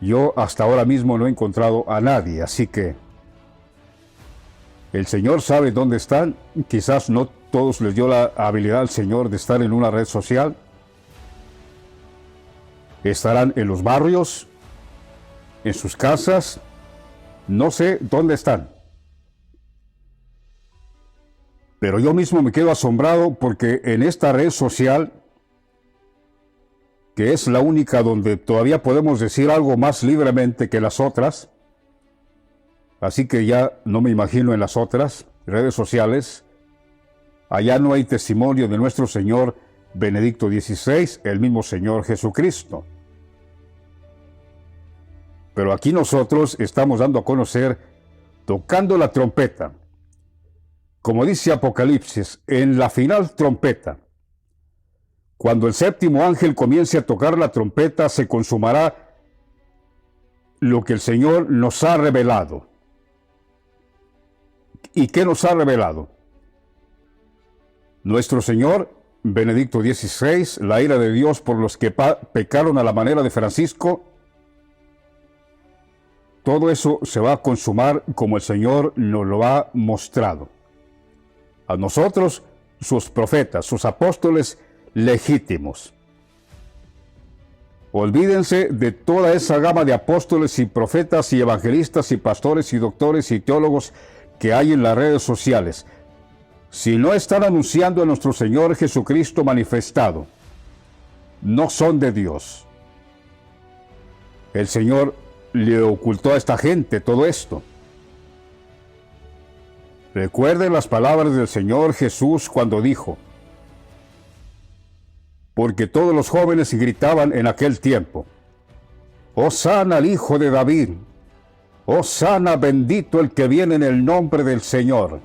S1: yo hasta ahora mismo no he encontrado a nadie, así que el Señor sabe dónde están. Quizás no todos les dio la habilidad al Señor de estar en una red social. Estarán en los barrios, en sus casas, no sé dónde están. Pero yo mismo me quedo asombrado porque en esta red social, que es la única donde todavía podemos decir algo más libremente que las otras, así que ya no me imagino en las otras redes sociales, allá no hay testimonio de nuestro Señor Benedicto XVI, el mismo Señor Jesucristo. Pero aquí nosotros estamos dando a conocer, tocando la trompeta. Como dice Apocalipsis, en la final trompeta, cuando el séptimo ángel comience a tocar la trompeta, se consumará lo que el Señor nos ha revelado. ¿Y qué nos ha revelado? Nuestro Señor, Benedicto XVI, la ira de Dios por los que pecaron a la manera de Francisco, todo eso se va a consumar como el Señor nos lo ha mostrado. A nosotros, sus profetas, sus apóstoles legítimos. Olvídense de toda esa gama de apóstoles y profetas y evangelistas y pastores y doctores y teólogos que hay en las redes sociales. Si no están anunciando a nuestro Señor Jesucristo manifestado, no son de Dios. El Señor le ocultó a esta gente todo esto. Recuerden las palabras del Señor Jesús cuando dijo: porque todos los jóvenes gritaban en aquel tiempo: Hosana al Hijo de David, Hosana, bendito el que viene en el nombre del Señor.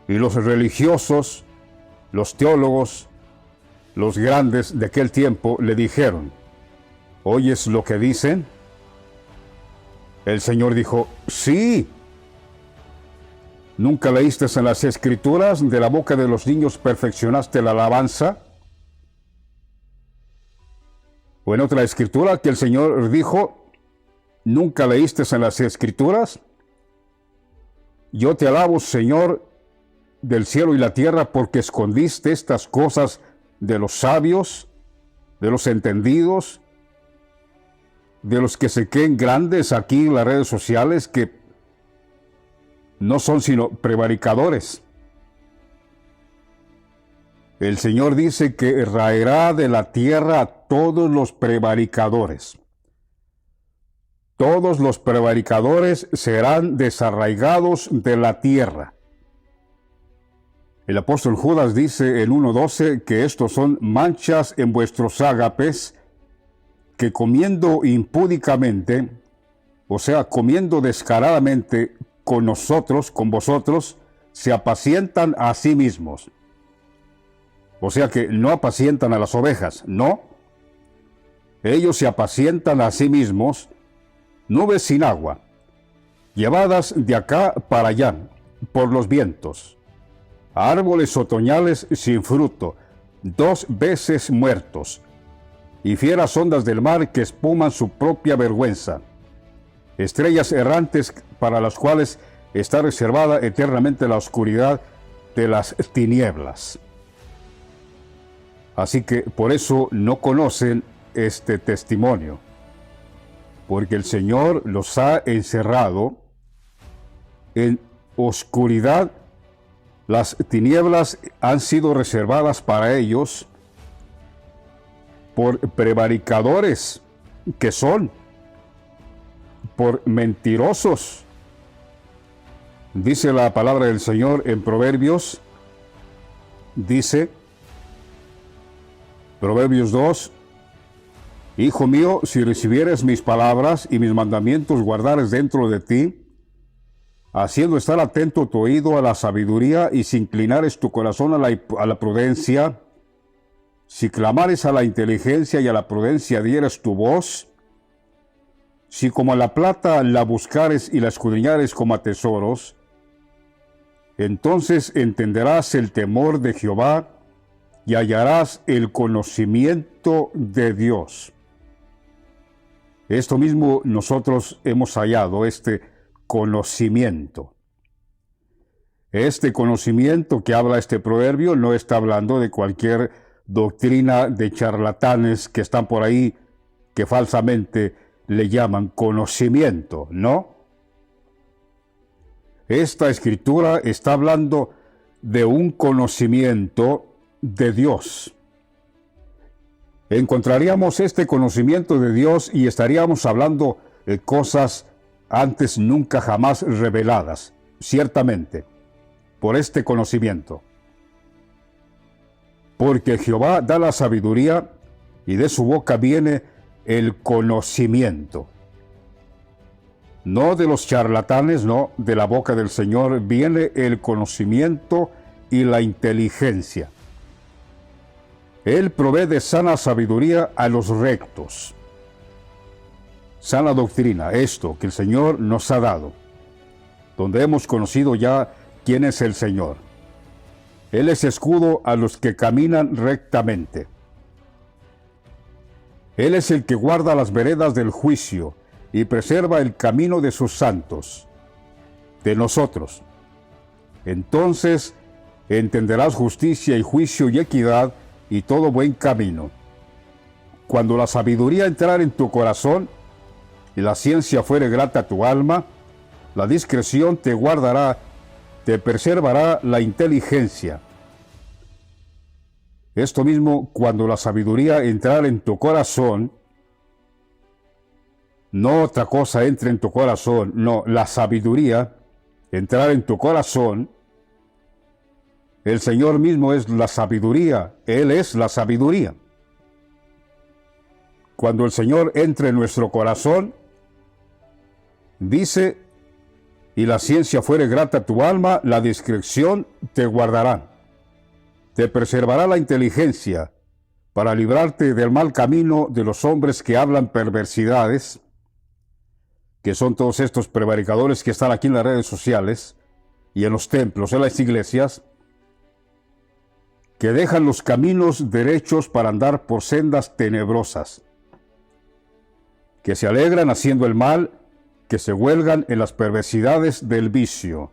S1: Y los religiosos, los teólogos, los grandes de aquel tiempo le dijeron: ¿oyes lo que dicen? El Señor dijo: sí. ¿Nunca leíste en las Escrituras, de la boca de los niños perfeccionaste la alabanza? O en otra escritura que el Señor dijo: ¿nunca leíste en las Escrituras? Yo te alabo, Señor del cielo y la tierra, porque escondiste estas cosas de los sabios, de los entendidos, de los que se creen grandes aquí en las redes sociales, que no son sino prevaricadores. El Señor dice que raerá de la tierra a todos los prevaricadores. Todos los prevaricadores serán desarraigados de la tierra. El apóstol Judas dice en 1:12 que estos son manchas en vuestros ágapes, que comiendo impúdicamente, o sea, comiendo descaradamente con nosotros, con vosotros, se apacientan a sí mismos. O sea que no apacientan a las ovejas, no. Ellos se apacientan a sí mismos, nubes sin agua, llevadas de acá para allá, por los vientos, árboles otoñales sin fruto, 2 veces muertos, y fieras ondas del mar que espuman su propia vergüenza, estrellas errantes para las cuales está reservada eternamente la oscuridad de las tinieblas. Así que por eso no conocen este testimonio, porque el Señor los ha encerrado en oscuridad. Las tinieblas han sido reservadas para ellos por prevaricadores que son, por mentirosos. Dice la palabra del Señor en Proverbios, dice, Proverbios 2, Hijo mío, si recibieres mis palabras y mis mandamientos guardares dentro de ti, haciendo estar atento tu oído a la sabiduría y si inclinares tu corazón a la prudencia, si clamares a la inteligencia y a la prudencia dieres tu voz, si como a la plata la buscares y la escudriñares como a tesoros, entonces entenderás el temor de Jehová y hallarás el conocimiento de Dios. Esto mismo nosotros hemos hallado, este conocimiento. Este conocimiento que habla este proverbio no está hablando de cualquier doctrina de charlatanes que están por ahí, que falsamente le llaman conocimiento, ¿no? Esta escritura está hablando de un conocimiento de Dios. Encontraríamos este conocimiento de Dios y estaríamos hablando de cosas antes nunca jamás reveladas, ciertamente, por este conocimiento. Porque Jehová da la sabiduría y de su boca viene el conocimiento. No de los charlatanes, no, de la boca del Señor viene el conocimiento y la inteligencia. Él provee de sana sabiduría a los rectos. Sana doctrina, esto que el Señor nos ha dado, donde hemos conocido ya quién es el Señor. Él es escudo a los que caminan rectamente. Él es el que guarda las veredas del juicio y preserva el camino de sus santos, de nosotros. Entonces entenderás justicia y juicio y equidad y todo buen camino. Cuando la sabiduría entrare en tu corazón y la ciencia fuere grata a tu alma, la discreción te guardará, te preservará la inteligencia. Esto mismo, cuando la sabiduría entrare en tu corazón, no otra cosa entre en tu corazón, no, la sabiduría entrar en tu corazón. El Señor mismo es la sabiduría, Él es la sabiduría. Cuando el Señor entre en nuestro corazón, dice, y la ciencia fuere grata a tu alma, la discreción te guardará. Te preservará la inteligencia para librarte del mal camino de los hombres que hablan perversidades, que son todos estos prevaricadores que están aquí en las redes sociales y en los templos, en las iglesias, que dejan los caminos derechos para andar por sendas tenebrosas, que se alegran haciendo el mal, que se huelgan en las perversidades del vicio,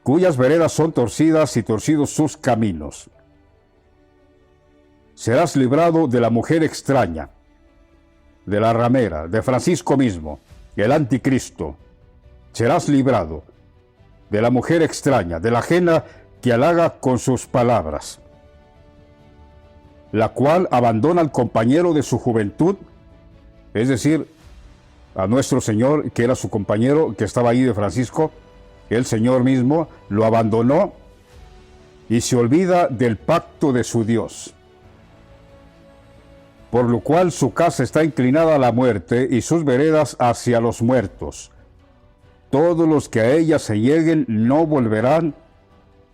S1: cuyas veredas son torcidas y torcidos sus caminos. Serás librado de la mujer extraña, de la ramera, de Francisco mismo, el anticristo. Serás librado de la mujer extraña, de la ajena que halaga con sus palabras, la cual abandona al compañero de su juventud, es decir, a nuestro Señor, que era su compañero, que estaba ahí de Francisco. El Señor mismo lo abandonó y se olvida del pacto de su Dios, por lo cual su casa está inclinada a la muerte y sus veredas hacia los muertos. Todos los que a ella se lleguen no volverán,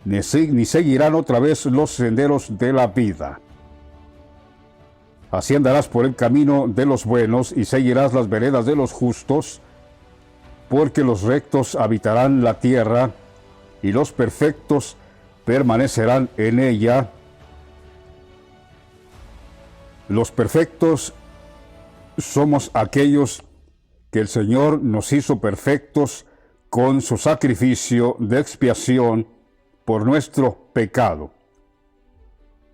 S1: ni seguirán otra vez los senderos de la vida. Así andarás por el camino de los buenos y seguirás las veredas de los justos, porque los rectos habitarán la tierra y los perfectos permanecerán en ella. Los perfectos somos aquellos que el Señor nos hizo perfectos con su sacrificio de expiación por nuestro pecado.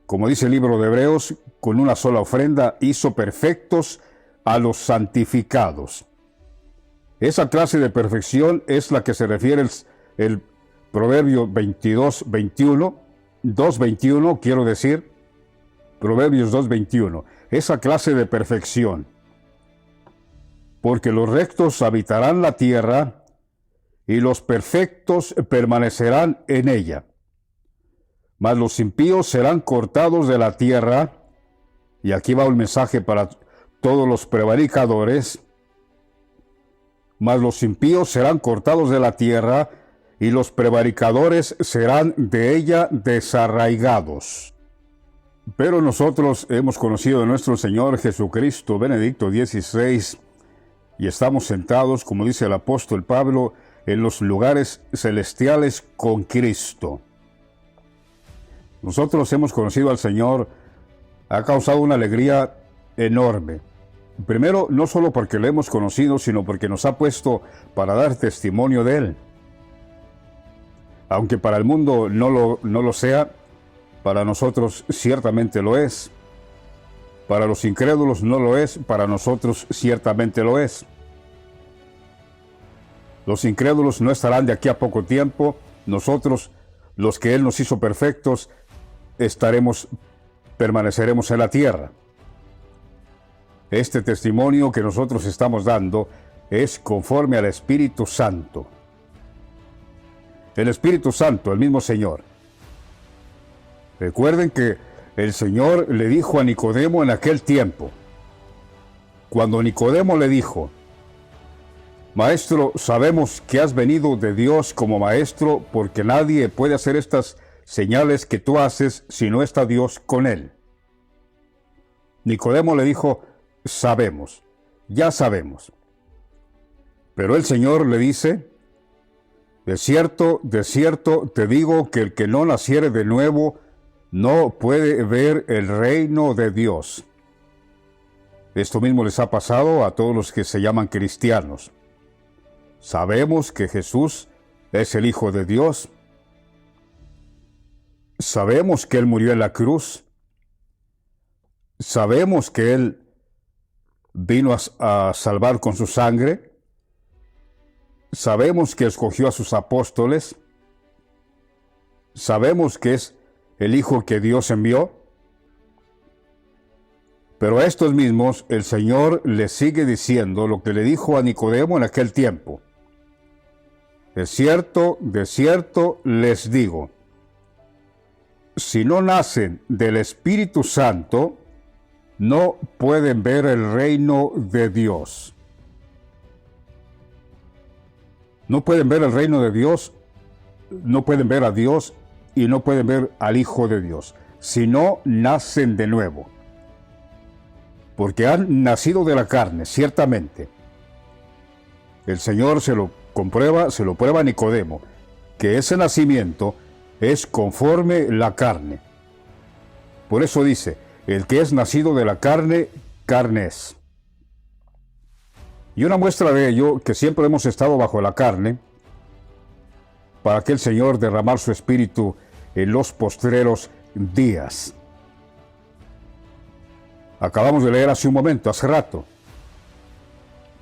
S1: Como dice el libro de Hebreos, con una sola ofrenda hizo perfectos a los santificados. Esa clase de perfección es la que se refiere el Proverbio 22:21, 2:21, quiero decir, Proverbios 2:21, esa clase de perfección. Porque los rectos habitarán la tierra y los perfectos permanecerán en ella. Mas los impíos serán cortados de la tierra, y aquí va un mensaje para todos los prevaricadores. Mas los impíos serán cortados de la tierra, y los prevaricadores serán de ella desarraigados. Pero nosotros hemos conocido a nuestro Señor Jesucristo, Benedicto XVI, y estamos sentados, como dice el apóstol Pablo, en los lugares celestiales con Cristo. Nosotros hemos conocido al Señor, ha causado una alegría enorme. Primero, no solo porque lo hemos conocido, sino porque nos ha puesto para dar testimonio de Él. Aunque para el mundo no lo sea, para nosotros ciertamente lo es. Para los incrédulos no lo es, para nosotros ciertamente lo es. Los incrédulos no estarán de aquí a poco tiempo. Nosotros, los que Él nos hizo perfectos, permaneceremos en la tierra. Este testimonio que nosotros estamos dando es conforme al Espíritu Santo. El Espíritu Santo, el mismo Señor. Recuerden que el Señor le dijo a Nicodemo en aquel tiempo, cuando Nicodemo le dijo: Maestro, sabemos que has venido de Dios como maestro, porque nadie puede hacer estas señales que tú haces si no está Dios con él. Nicodemo le dijo: sabemos, ya sabemos. Pero el Señor le dice: de cierto te digo que el que no naciere de nuevo no puede ver el reino de Dios. Esto mismo les ha pasado a todos los que se llaman cristianos. Sabemos que Jesús es el Hijo de Dios. Sabemos que Él murió en la cruz. Sabemos que Él vino a salvar con su sangre. Sabemos que escogió a sus apóstoles. Sabemos que es el Hijo que Dios envió. Pero a estos mismos el Señor les sigue diciendo lo que le dijo a Nicodemo en aquel tiempo. De cierto les digo, si no nacen del Espíritu Santo, no pueden ver el reino de Dios. No pueden ver el reino de Dios, no pueden ver a Dios y no pueden ver al Hijo de Dios, si no nacen de nuevo. Porque han nacido de la carne, ciertamente. El Señor se lo prueba a Nicodemo, que ese nacimiento es conforme la carne. Por eso dice, el que es nacido de la carne, carne es. Y una muestra de ello, que siempre hemos estado bajo la carne, para que el Señor derramar su Espíritu en los postreros días. Acabamos de leer hace un momento, hace rato.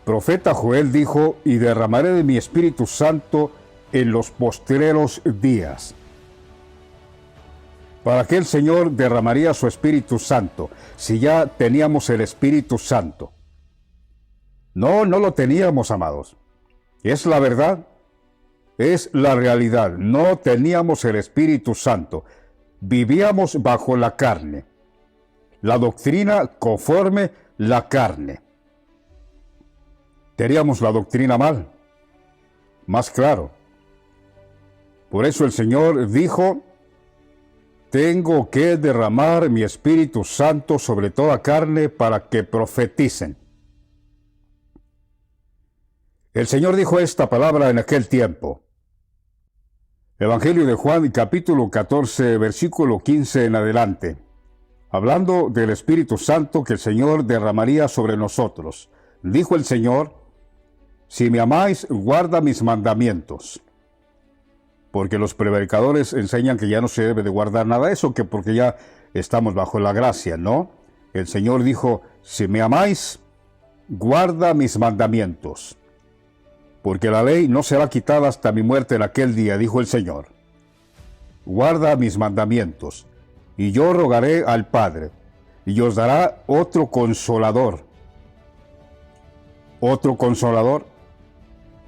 S1: Profeta Joel dijo: y derramaré de mi Espíritu Santo en los postreros días. ¿Para qué el Señor derramaría su Espíritu Santo si ya teníamos el Espíritu Santo? No lo teníamos, amados. Es la verdad, es la realidad. No teníamos el Espíritu Santo. Vivíamos bajo la carne. La doctrina conforme la carne. Teníamos la doctrina mal. Más claro. Por eso el Señor dijo: tengo que derramar mi Espíritu Santo sobre toda carne para que profeticen. El Señor dijo esta palabra en aquel tiempo. Evangelio de Juan, capítulo 14, versículo 15 en adelante. Hablando del Espíritu Santo que el Señor derramaría sobre nosotros. Dijo el Señor: si me amáis, guarda mis mandamientos. Porque los prevaricadores enseñan que ya no se debe de guardar nada de eso, que porque ya estamos bajo la gracia, ¿no? El Señor dijo: si me amáis, guarda mis mandamientos. Porque la ley no será quitada hasta mi muerte en aquel día, dijo el Señor. Guarda mis mandamientos, y yo rogaré al Padre, y os dará otro consolador. ¿Otro consolador?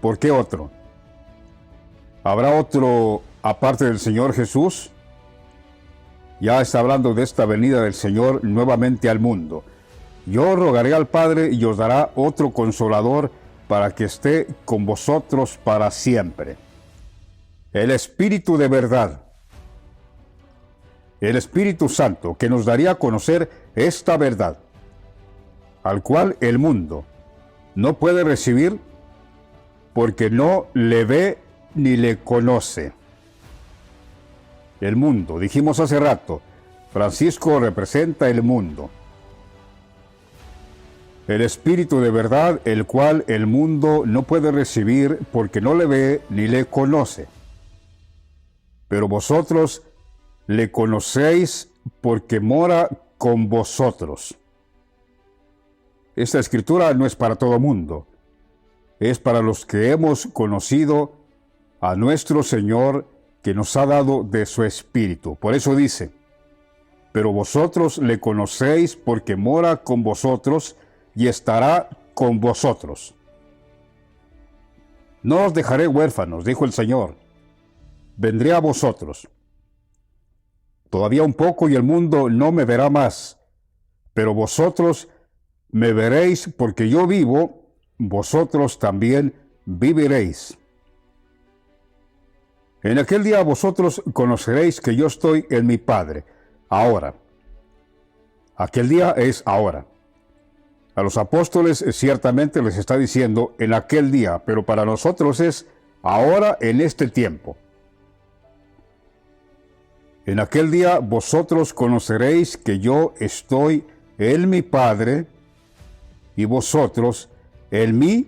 S1: ¿Por qué otro? ¿Habrá otro aparte del Señor Jesús? Ya está hablando de esta venida del Señor nuevamente al mundo. Yo rogaré al Padre y os dará otro consolador para que esté con vosotros para siempre. El Espíritu de verdad. el Espíritu Santo, que nos daría a conocer esta verdad, al cual el mundo no puede recibir porque no le ve ni le conoce. El mundo, dijimos hace rato, Francisco representa el mundo. El Espíritu de verdad, el cual el mundo no puede recibir porque no le ve ni le conoce. Pero vosotros le conocéis porque mora con vosotros. Esta escritura no es para todo mundo, es para los que hemos conocido a nuestro Señor, que nos ha dado de su Espíritu. Por eso dice, pero vosotros le conocéis porque mora con vosotros y estará con vosotros. No os dejaré huérfanos, dijo el Señor, vendré a vosotros. Todavía un poco y el mundo no me verá más, pero vosotros me veréis porque yo vivo, vosotros también viviréis. En aquel día vosotros conoceréis que yo estoy en mi Padre. Ahora. Aquel día es ahora. A los apóstoles ciertamente les está diciendo en aquel día, pero para nosotros es ahora, en este tiempo. En aquel día vosotros conoceréis que yo estoy en mi Padre, y vosotros en mí,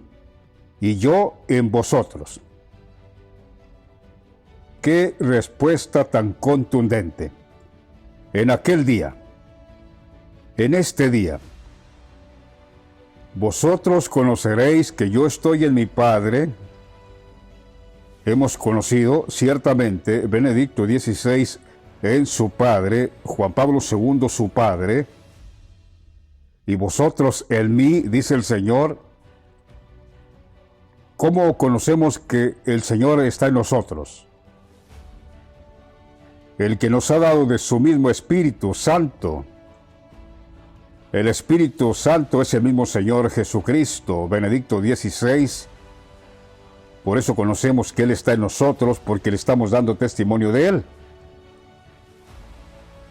S1: y yo en vosotros. ¡Qué respuesta tan contundente! En aquel día, en este día, vosotros conoceréis que yo estoy en mi Padre. Hemos conocido ciertamente Benedicto XVI en su Padre, Juan Pablo II su Padre, y vosotros en mí, dice el Señor. ¿Cómo conocemos que el Señor está en nosotros? El que nos ha dado de su mismo Espíritu Santo. El Espíritu Santo es el mismo Señor Jesucristo, Benedicto XVI. Por eso conocemos que Él está en nosotros, porque le estamos dando testimonio de Él.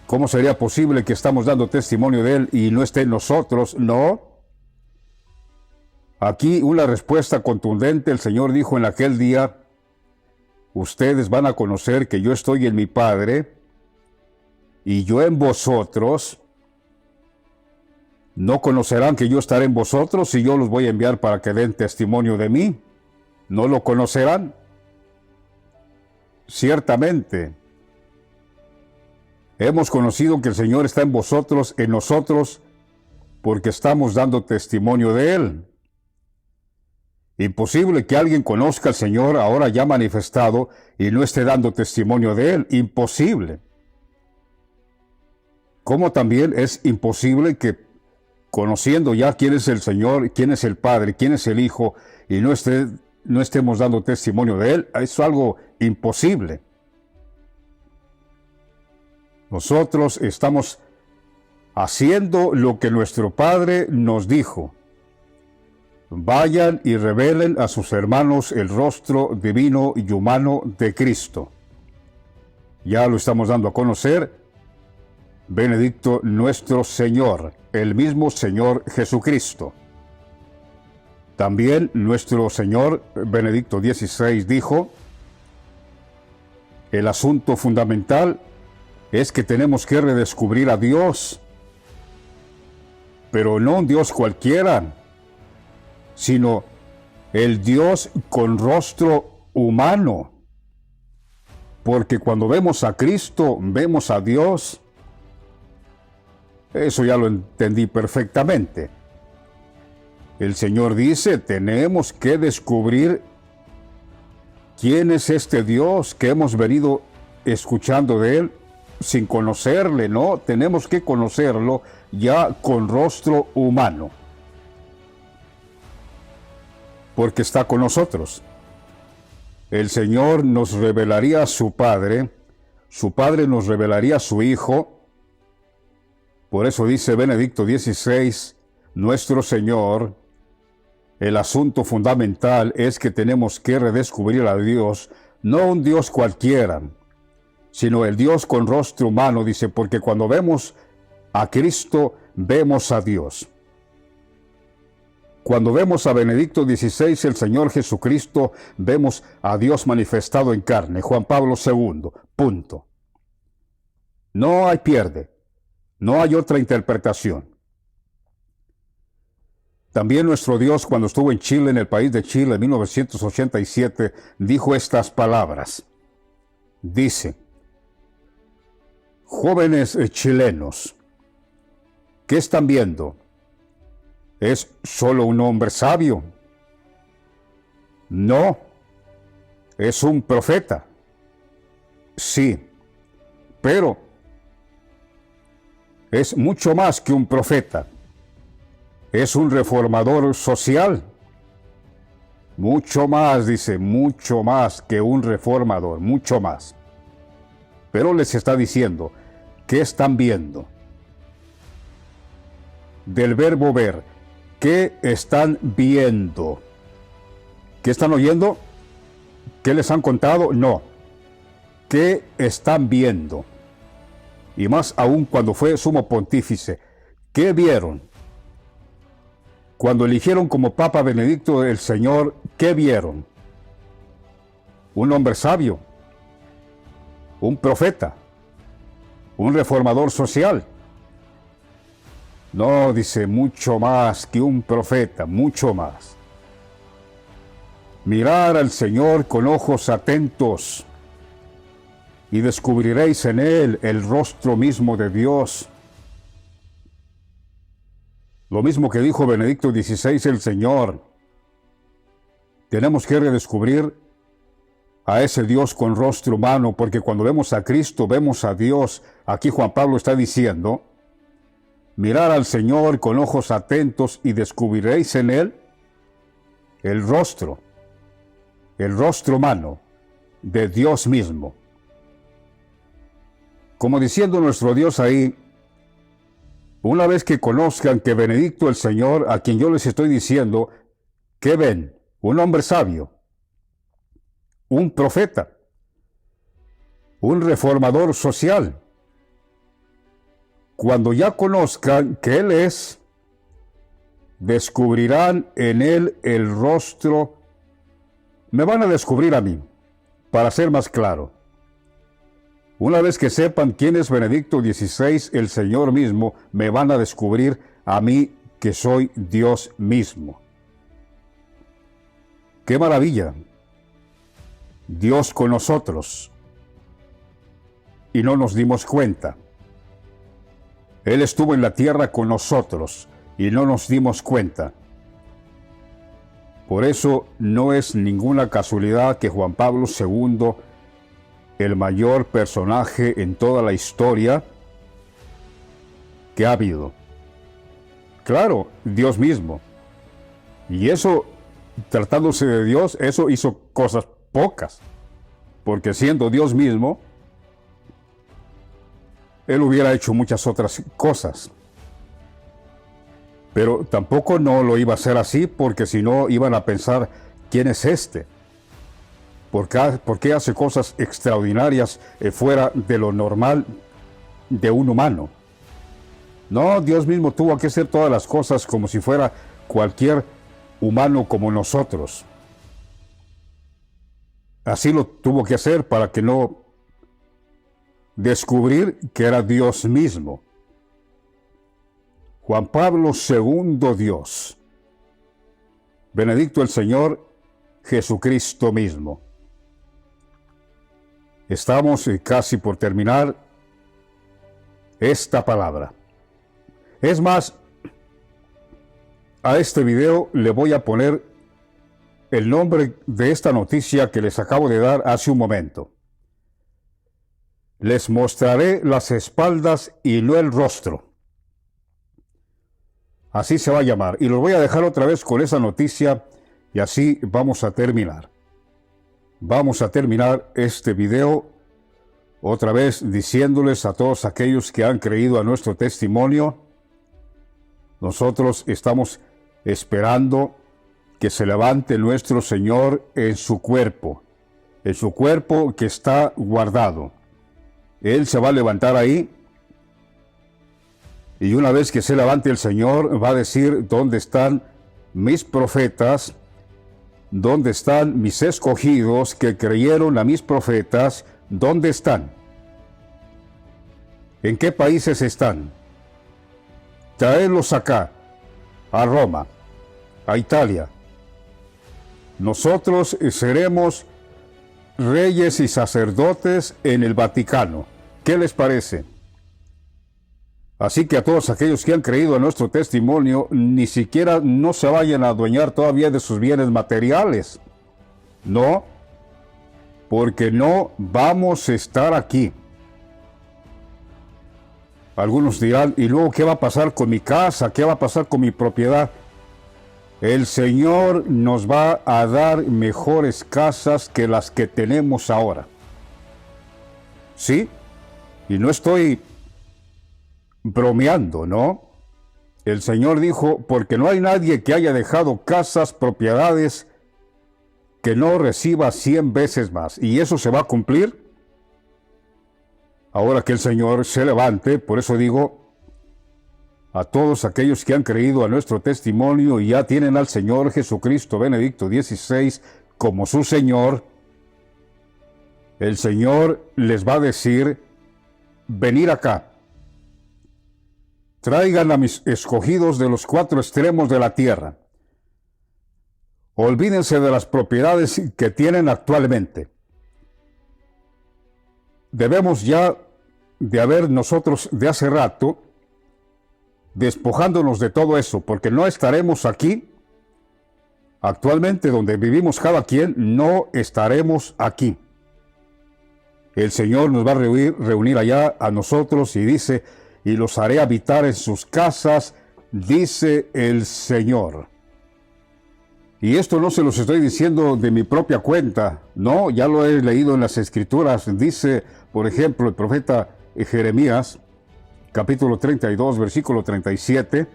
S1: ¿Cómo sería posible que estamos dando testimonio de Él y no esté en nosotros? No. Aquí una respuesta contundente. El Señor dijo en aquel día, ustedes van a conocer que yo estoy en mi Padre y yo en vosotros. No conocerán que yo estaré en vosotros y yo los voy a enviar para que den testimonio de mí. No lo conocerán. Ciertamente, hemos conocido que el Señor está en vosotros, en nosotros, porque estamos dando testimonio de Él. Imposible que alguien conozca al Señor ahora ya manifestado y no esté dando testimonio de Él. Imposible. Como también es imposible que, conociendo ya quién es el Señor, quién es el Padre, quién es el Hijo, y no estemos dando testimonio de Él, es algo imposible. Nosotros estamos haciendo lo que nuestro Padre nos dijo. Vayan y revelen a sus hermanos el rostro divino y humano de Cristo. Ya lo estamos dando a conocer. Benedicto nuestro Señor, el mismo Señor Jesucristo. También nuestro Señor Benedicto XVI dijo, el asunto fundamental es que tenemos que redescubrir a Dios, pero no un Dios cualquiera, sino el Dios con rostro humano. Porque cuando vemos a Cristo, vemos a Dios. Eso ya lo entendí perfectamente. El Señor dice, tenemos que descubrir quién es este Dios que hemos venido escuchando de Él sin conocerle, ¿no? Tenemos que conocerlo ya con rostro humano. Porque está con nosotros. El Señor nos revelaría a su Padre nos revelaría a su Hijo. Por eso dice Benedicto XVI, nuestro Señor, el asunto fundamental es que tenemos que redescubrir a Dios, no un Dios cualquiera, sino el Dios con rostro humano, dice, porque cuando vemos a Cristo, vemos a Dios. Cuando vemos a Benedicto XVI, el Señor Jesucristo, vemos a Dios manifestado en carne, Juan Pablo II, punto. No hay pierde, no hay otra interpretación. También nuestro Dios, cuando estuvo en Chile, en el país de Chile, en 1987, dijo estas palabras. Dice, jóvenes chilenos, ¿qué están viendo? ¿Es solo un hombre sabio? No, es un profeta. Sí, pero es mucho más que un profeta. Es un reformador social. Mucho más, dice, mucho más que un reformador, mucho más. Pero les está diciendo, ¿qué están viendo? Del verbo ver, ¿qué están viendo? ¿Qué están oyendo? ¿Qué les han contado? No. ¿Qué están viendo? Y más aún cuando fue sumo pontífice, ¿qué vieron? Cuando eligieron como Papa Benedicto el Señor, ¿qué vieron? Un hombre sabio, un profeta, un reformador social. No, dice, mucho más que un profeta, mucho más. Mirar al Señor con ojos atentos y descubriréis en Él el rostro mismo de Dios. Lo mismo que dijo Benedicto XVI el Señor. Tenemos que redescubrir a ese Dios con rostro humano, porque cuando vemos a Cristo, vemos a Dios. Aquí Juan Pablo está diciendo, mirar al Señor con ojos atentos y descubriréis en Él el rostro humano de Dios mismo. Como diciendo nuestro Dios ahí, una vez que conozcan que Benedicto el Señor, a quien yo les estoy diciendo, ¿qué ven? Un hombre sabio, un profeta, un reformador social. Cuando ya conozcan que Él es, descubrirán en Él el rostro. Me van a descubrir a mí, para ser más claro. Una vez que sepan quién es Benedicto XVI, el Señor mismo, me van a descubrir a mí que soy Dios mismo. ¡Qué maravilla! Dios con nosotros. Y no nos dimos cuenta. Él estuvo en la tierra con nosotros y no nos dimos cuenta. Por eso no es ninguna casualidad que Juan Pablo II, el mayor personaje en toda la historia que ha habido. Claro, Dios mismo. Y eso, tratándose de Dios, eso hizo cosas pocas. Porque siendo Dios mismo, Él hubiera hecho muchas otras cosas. Pero tampoco no lo iba a hacer así, porque si no iban a pensar, ¿quién es este? ¿Por qué hace cosas extraordinarias fuera de lo normal de un humano? No, Dios mismo tuvo que hacer todas las cosas como si fuera cualquier humano como nosotros. Así lo tuvo que hacer para que no descubrir que era Dios mismo. Juan Pablo II Dios. Benedicto el Señor, Jesucristo mismo. Estamos casi por terminar esta palabra. Es más, a este video le voy a poner el nombre de esta noticia que les acabo de dar hace un momento. Les mostraré las espaldas y no el rostro. Así se va a llamar. Y los voy a dejar otra vez con esa noticia y así vamos a terminar. Vamos a terminar este video otra vez diciéndoles a todos aquellos que han creído a nuestro testimonio, nosotros estamos esperando que se levante nuestro Señor en su cuerpo que está guardado. Él se va a levantar ahí. Y una vez que se levante el Señor, va a decir, ¿dónde están mis profetas? ¿Dónde están mis escogidos que creyeron a mis profetas? ¿Dónde están? ¿En qué países están? Traedlos acá, a Roma, a Italia. Nosotros seremos reyes y sacerdotes en el Vaticano. ¿Qué les parece? Así que a todos aquellos que han creído en nuestro testimonio, ni siquiera no se vayan a adueñar todavía de sus bienes materiales. No, porque no vamos a estar aquí. Algunos dirán, ¿y luego qué va a pasar con mi casa? ¿Qué va a pasar con mi propiedad? El Señor nos va a dar mejores casas que las que tenemos ahora. ¿Sí? Y no estoy bromeando, ¿no? El Señor dijo, porque no hay nadie que haya dejado casas, propiedades, que no reciba 100 veces más. ¿Y eso se va a cumplir? Ahora que el Señor se levante, por eso digo, a todos aquellos que han creído a nuestro testimonio y ya tienen al Señor Jesucristo Benedicto XVI como su Señor, el Señor les va a decir, venid acá. Traigan a mis escogidos de los 4 extremos de la tierra. Olvídense de las propiedades que tienen actualmente. Debemos ya de haber nosotros de hace rato despojándonos de todo eso, porque no estaremos aquí. Actualmente donde vivimos cada quien, no estaremos aquí. El Señor nos va a reunir allá a nosotros y dice, y los haré habitar en sus casas, dice el Señor. Y esto no se los estoy diciendo de mi propia cuenta, no, ya lo he leído en las Escrituras. Dice, por ejemplo, el profeta Jeremías, capítulo 32, versículo 37,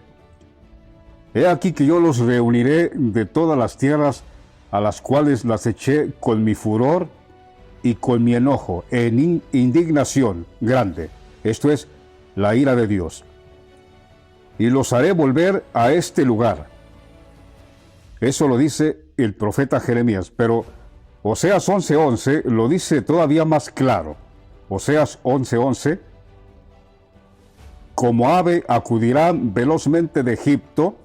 S1: he aquí que yo los reuniré de todas las tierras a las cuales las eché con mi furor y con mi enojo, en indignación grande. Esto es la ira de Dios. Y los haré volver a este lugar. Eso lo dice el profeta Jeremías, pero Oseas 11:11 lo dice todavía más claro. Oseas 11:11, como ave acudirán velozmente de Egipto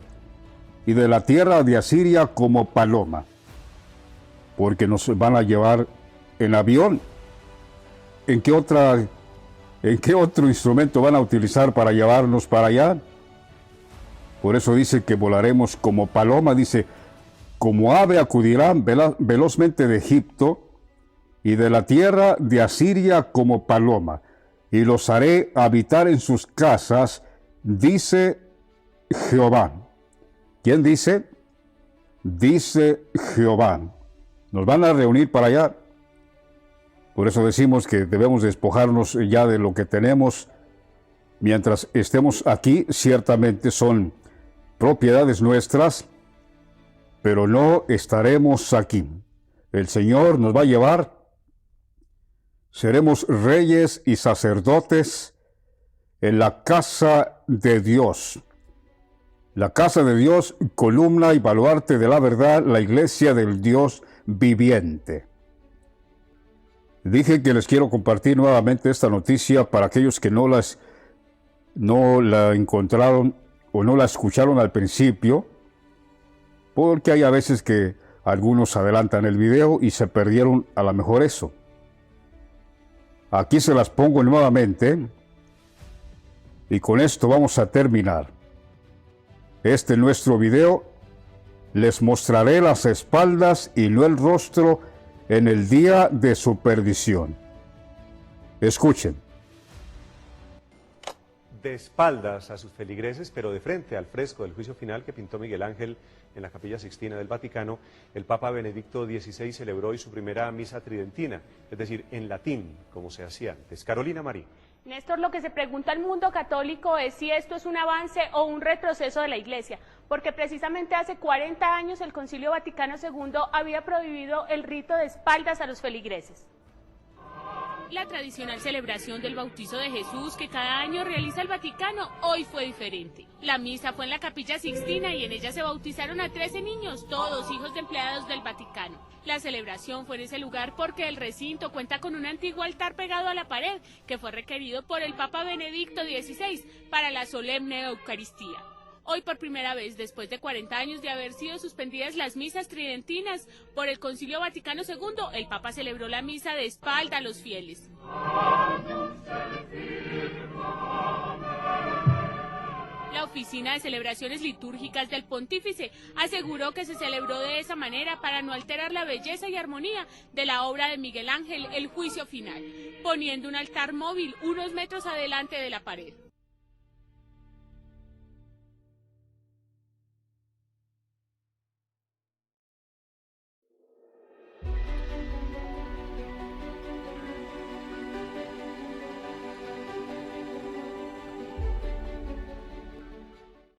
S1: y de la tierra de Asiria como paloma, porque nos van a llevar en avión. ¿En qué otro instrumento van a utilizar para llevarnos para allá? Por eso dice que volaremos como paloma, dice, como ave acudirán velozmente de Egipto y de la tierra de Asiria como paloma, y los haré habitar en sus casas, dice Jehová. ¿Quién dice? Dice Jehová. Nos van a reunir para allá. Por eso decimos que debemos despojarnos ya de lo que tenemos. Mientras estemos aquí, ciertamente son propiedades nuestras, pero no estaremos aquí. El Señor nos va a llevar. Seremos reyes y sacerdotes en la casa de Dios. La casa de Dios, columna y baluarte de la verdad, la iglesia del Dios viviente. Dije que les quiero compartir nuevamente esta noticia para aquellos que no la encontraron o no la escucharon al principio, porque hay a veces que algunos adelantan el video y se perdieron a lo mejor eso. Aquí se las pongo nuevamente y con esto vamos a terminar. Este nuestro video, les mostraré las espaldas y no el rostro en el día de su perdición. Escuchen.
S2: De espaldas a sus feligreses, pero de frente al fresco del juicio final que pintó Miguel Ángel en la Capilla Sixtina del Vaticano, el Papa Benedicto XVI celebró hoy su primera misa tridentina, es decir, en latín, como se hacía antes. Carolina Marín.
S3: Néstor, lo que se pregunta el mundo católico es si esto es un avance o un retroceso de la Iglesia, porque precisamente hace 40 años el Concilio Vaticano II había prohibido el rito de espaldas a los feligreses.
S4: La tradicional celebración del bautizo de Jesús que cada año realiza el Vaticano hoy fue diferente. La misa fue en la Capilla Sixtina y en ella se bautizaron a 13 niños, todos hijos de empleados del Vaticano. La celebración fue en ese lugar porque el recinto cuenta con un antiguo altar pegado a la pared que fue requerido por el Papa Benedicto XVI para la solemne Eucaristía. Hoy por primera vez, después de 40 años de haber sido suspendidas las misas tridentinas por el Concilio Vaticano II, el Papa celebró la misa de espalda a los fieles. La Oficina de Celebraciones Litúrgicas del Pontífice aseguró que se celebró de esa manera para no alterar la belleza y armonía de la obra de Miguel Ángel, El Juicio Final, poniendo un altar móvil unos metros adelante de la pared.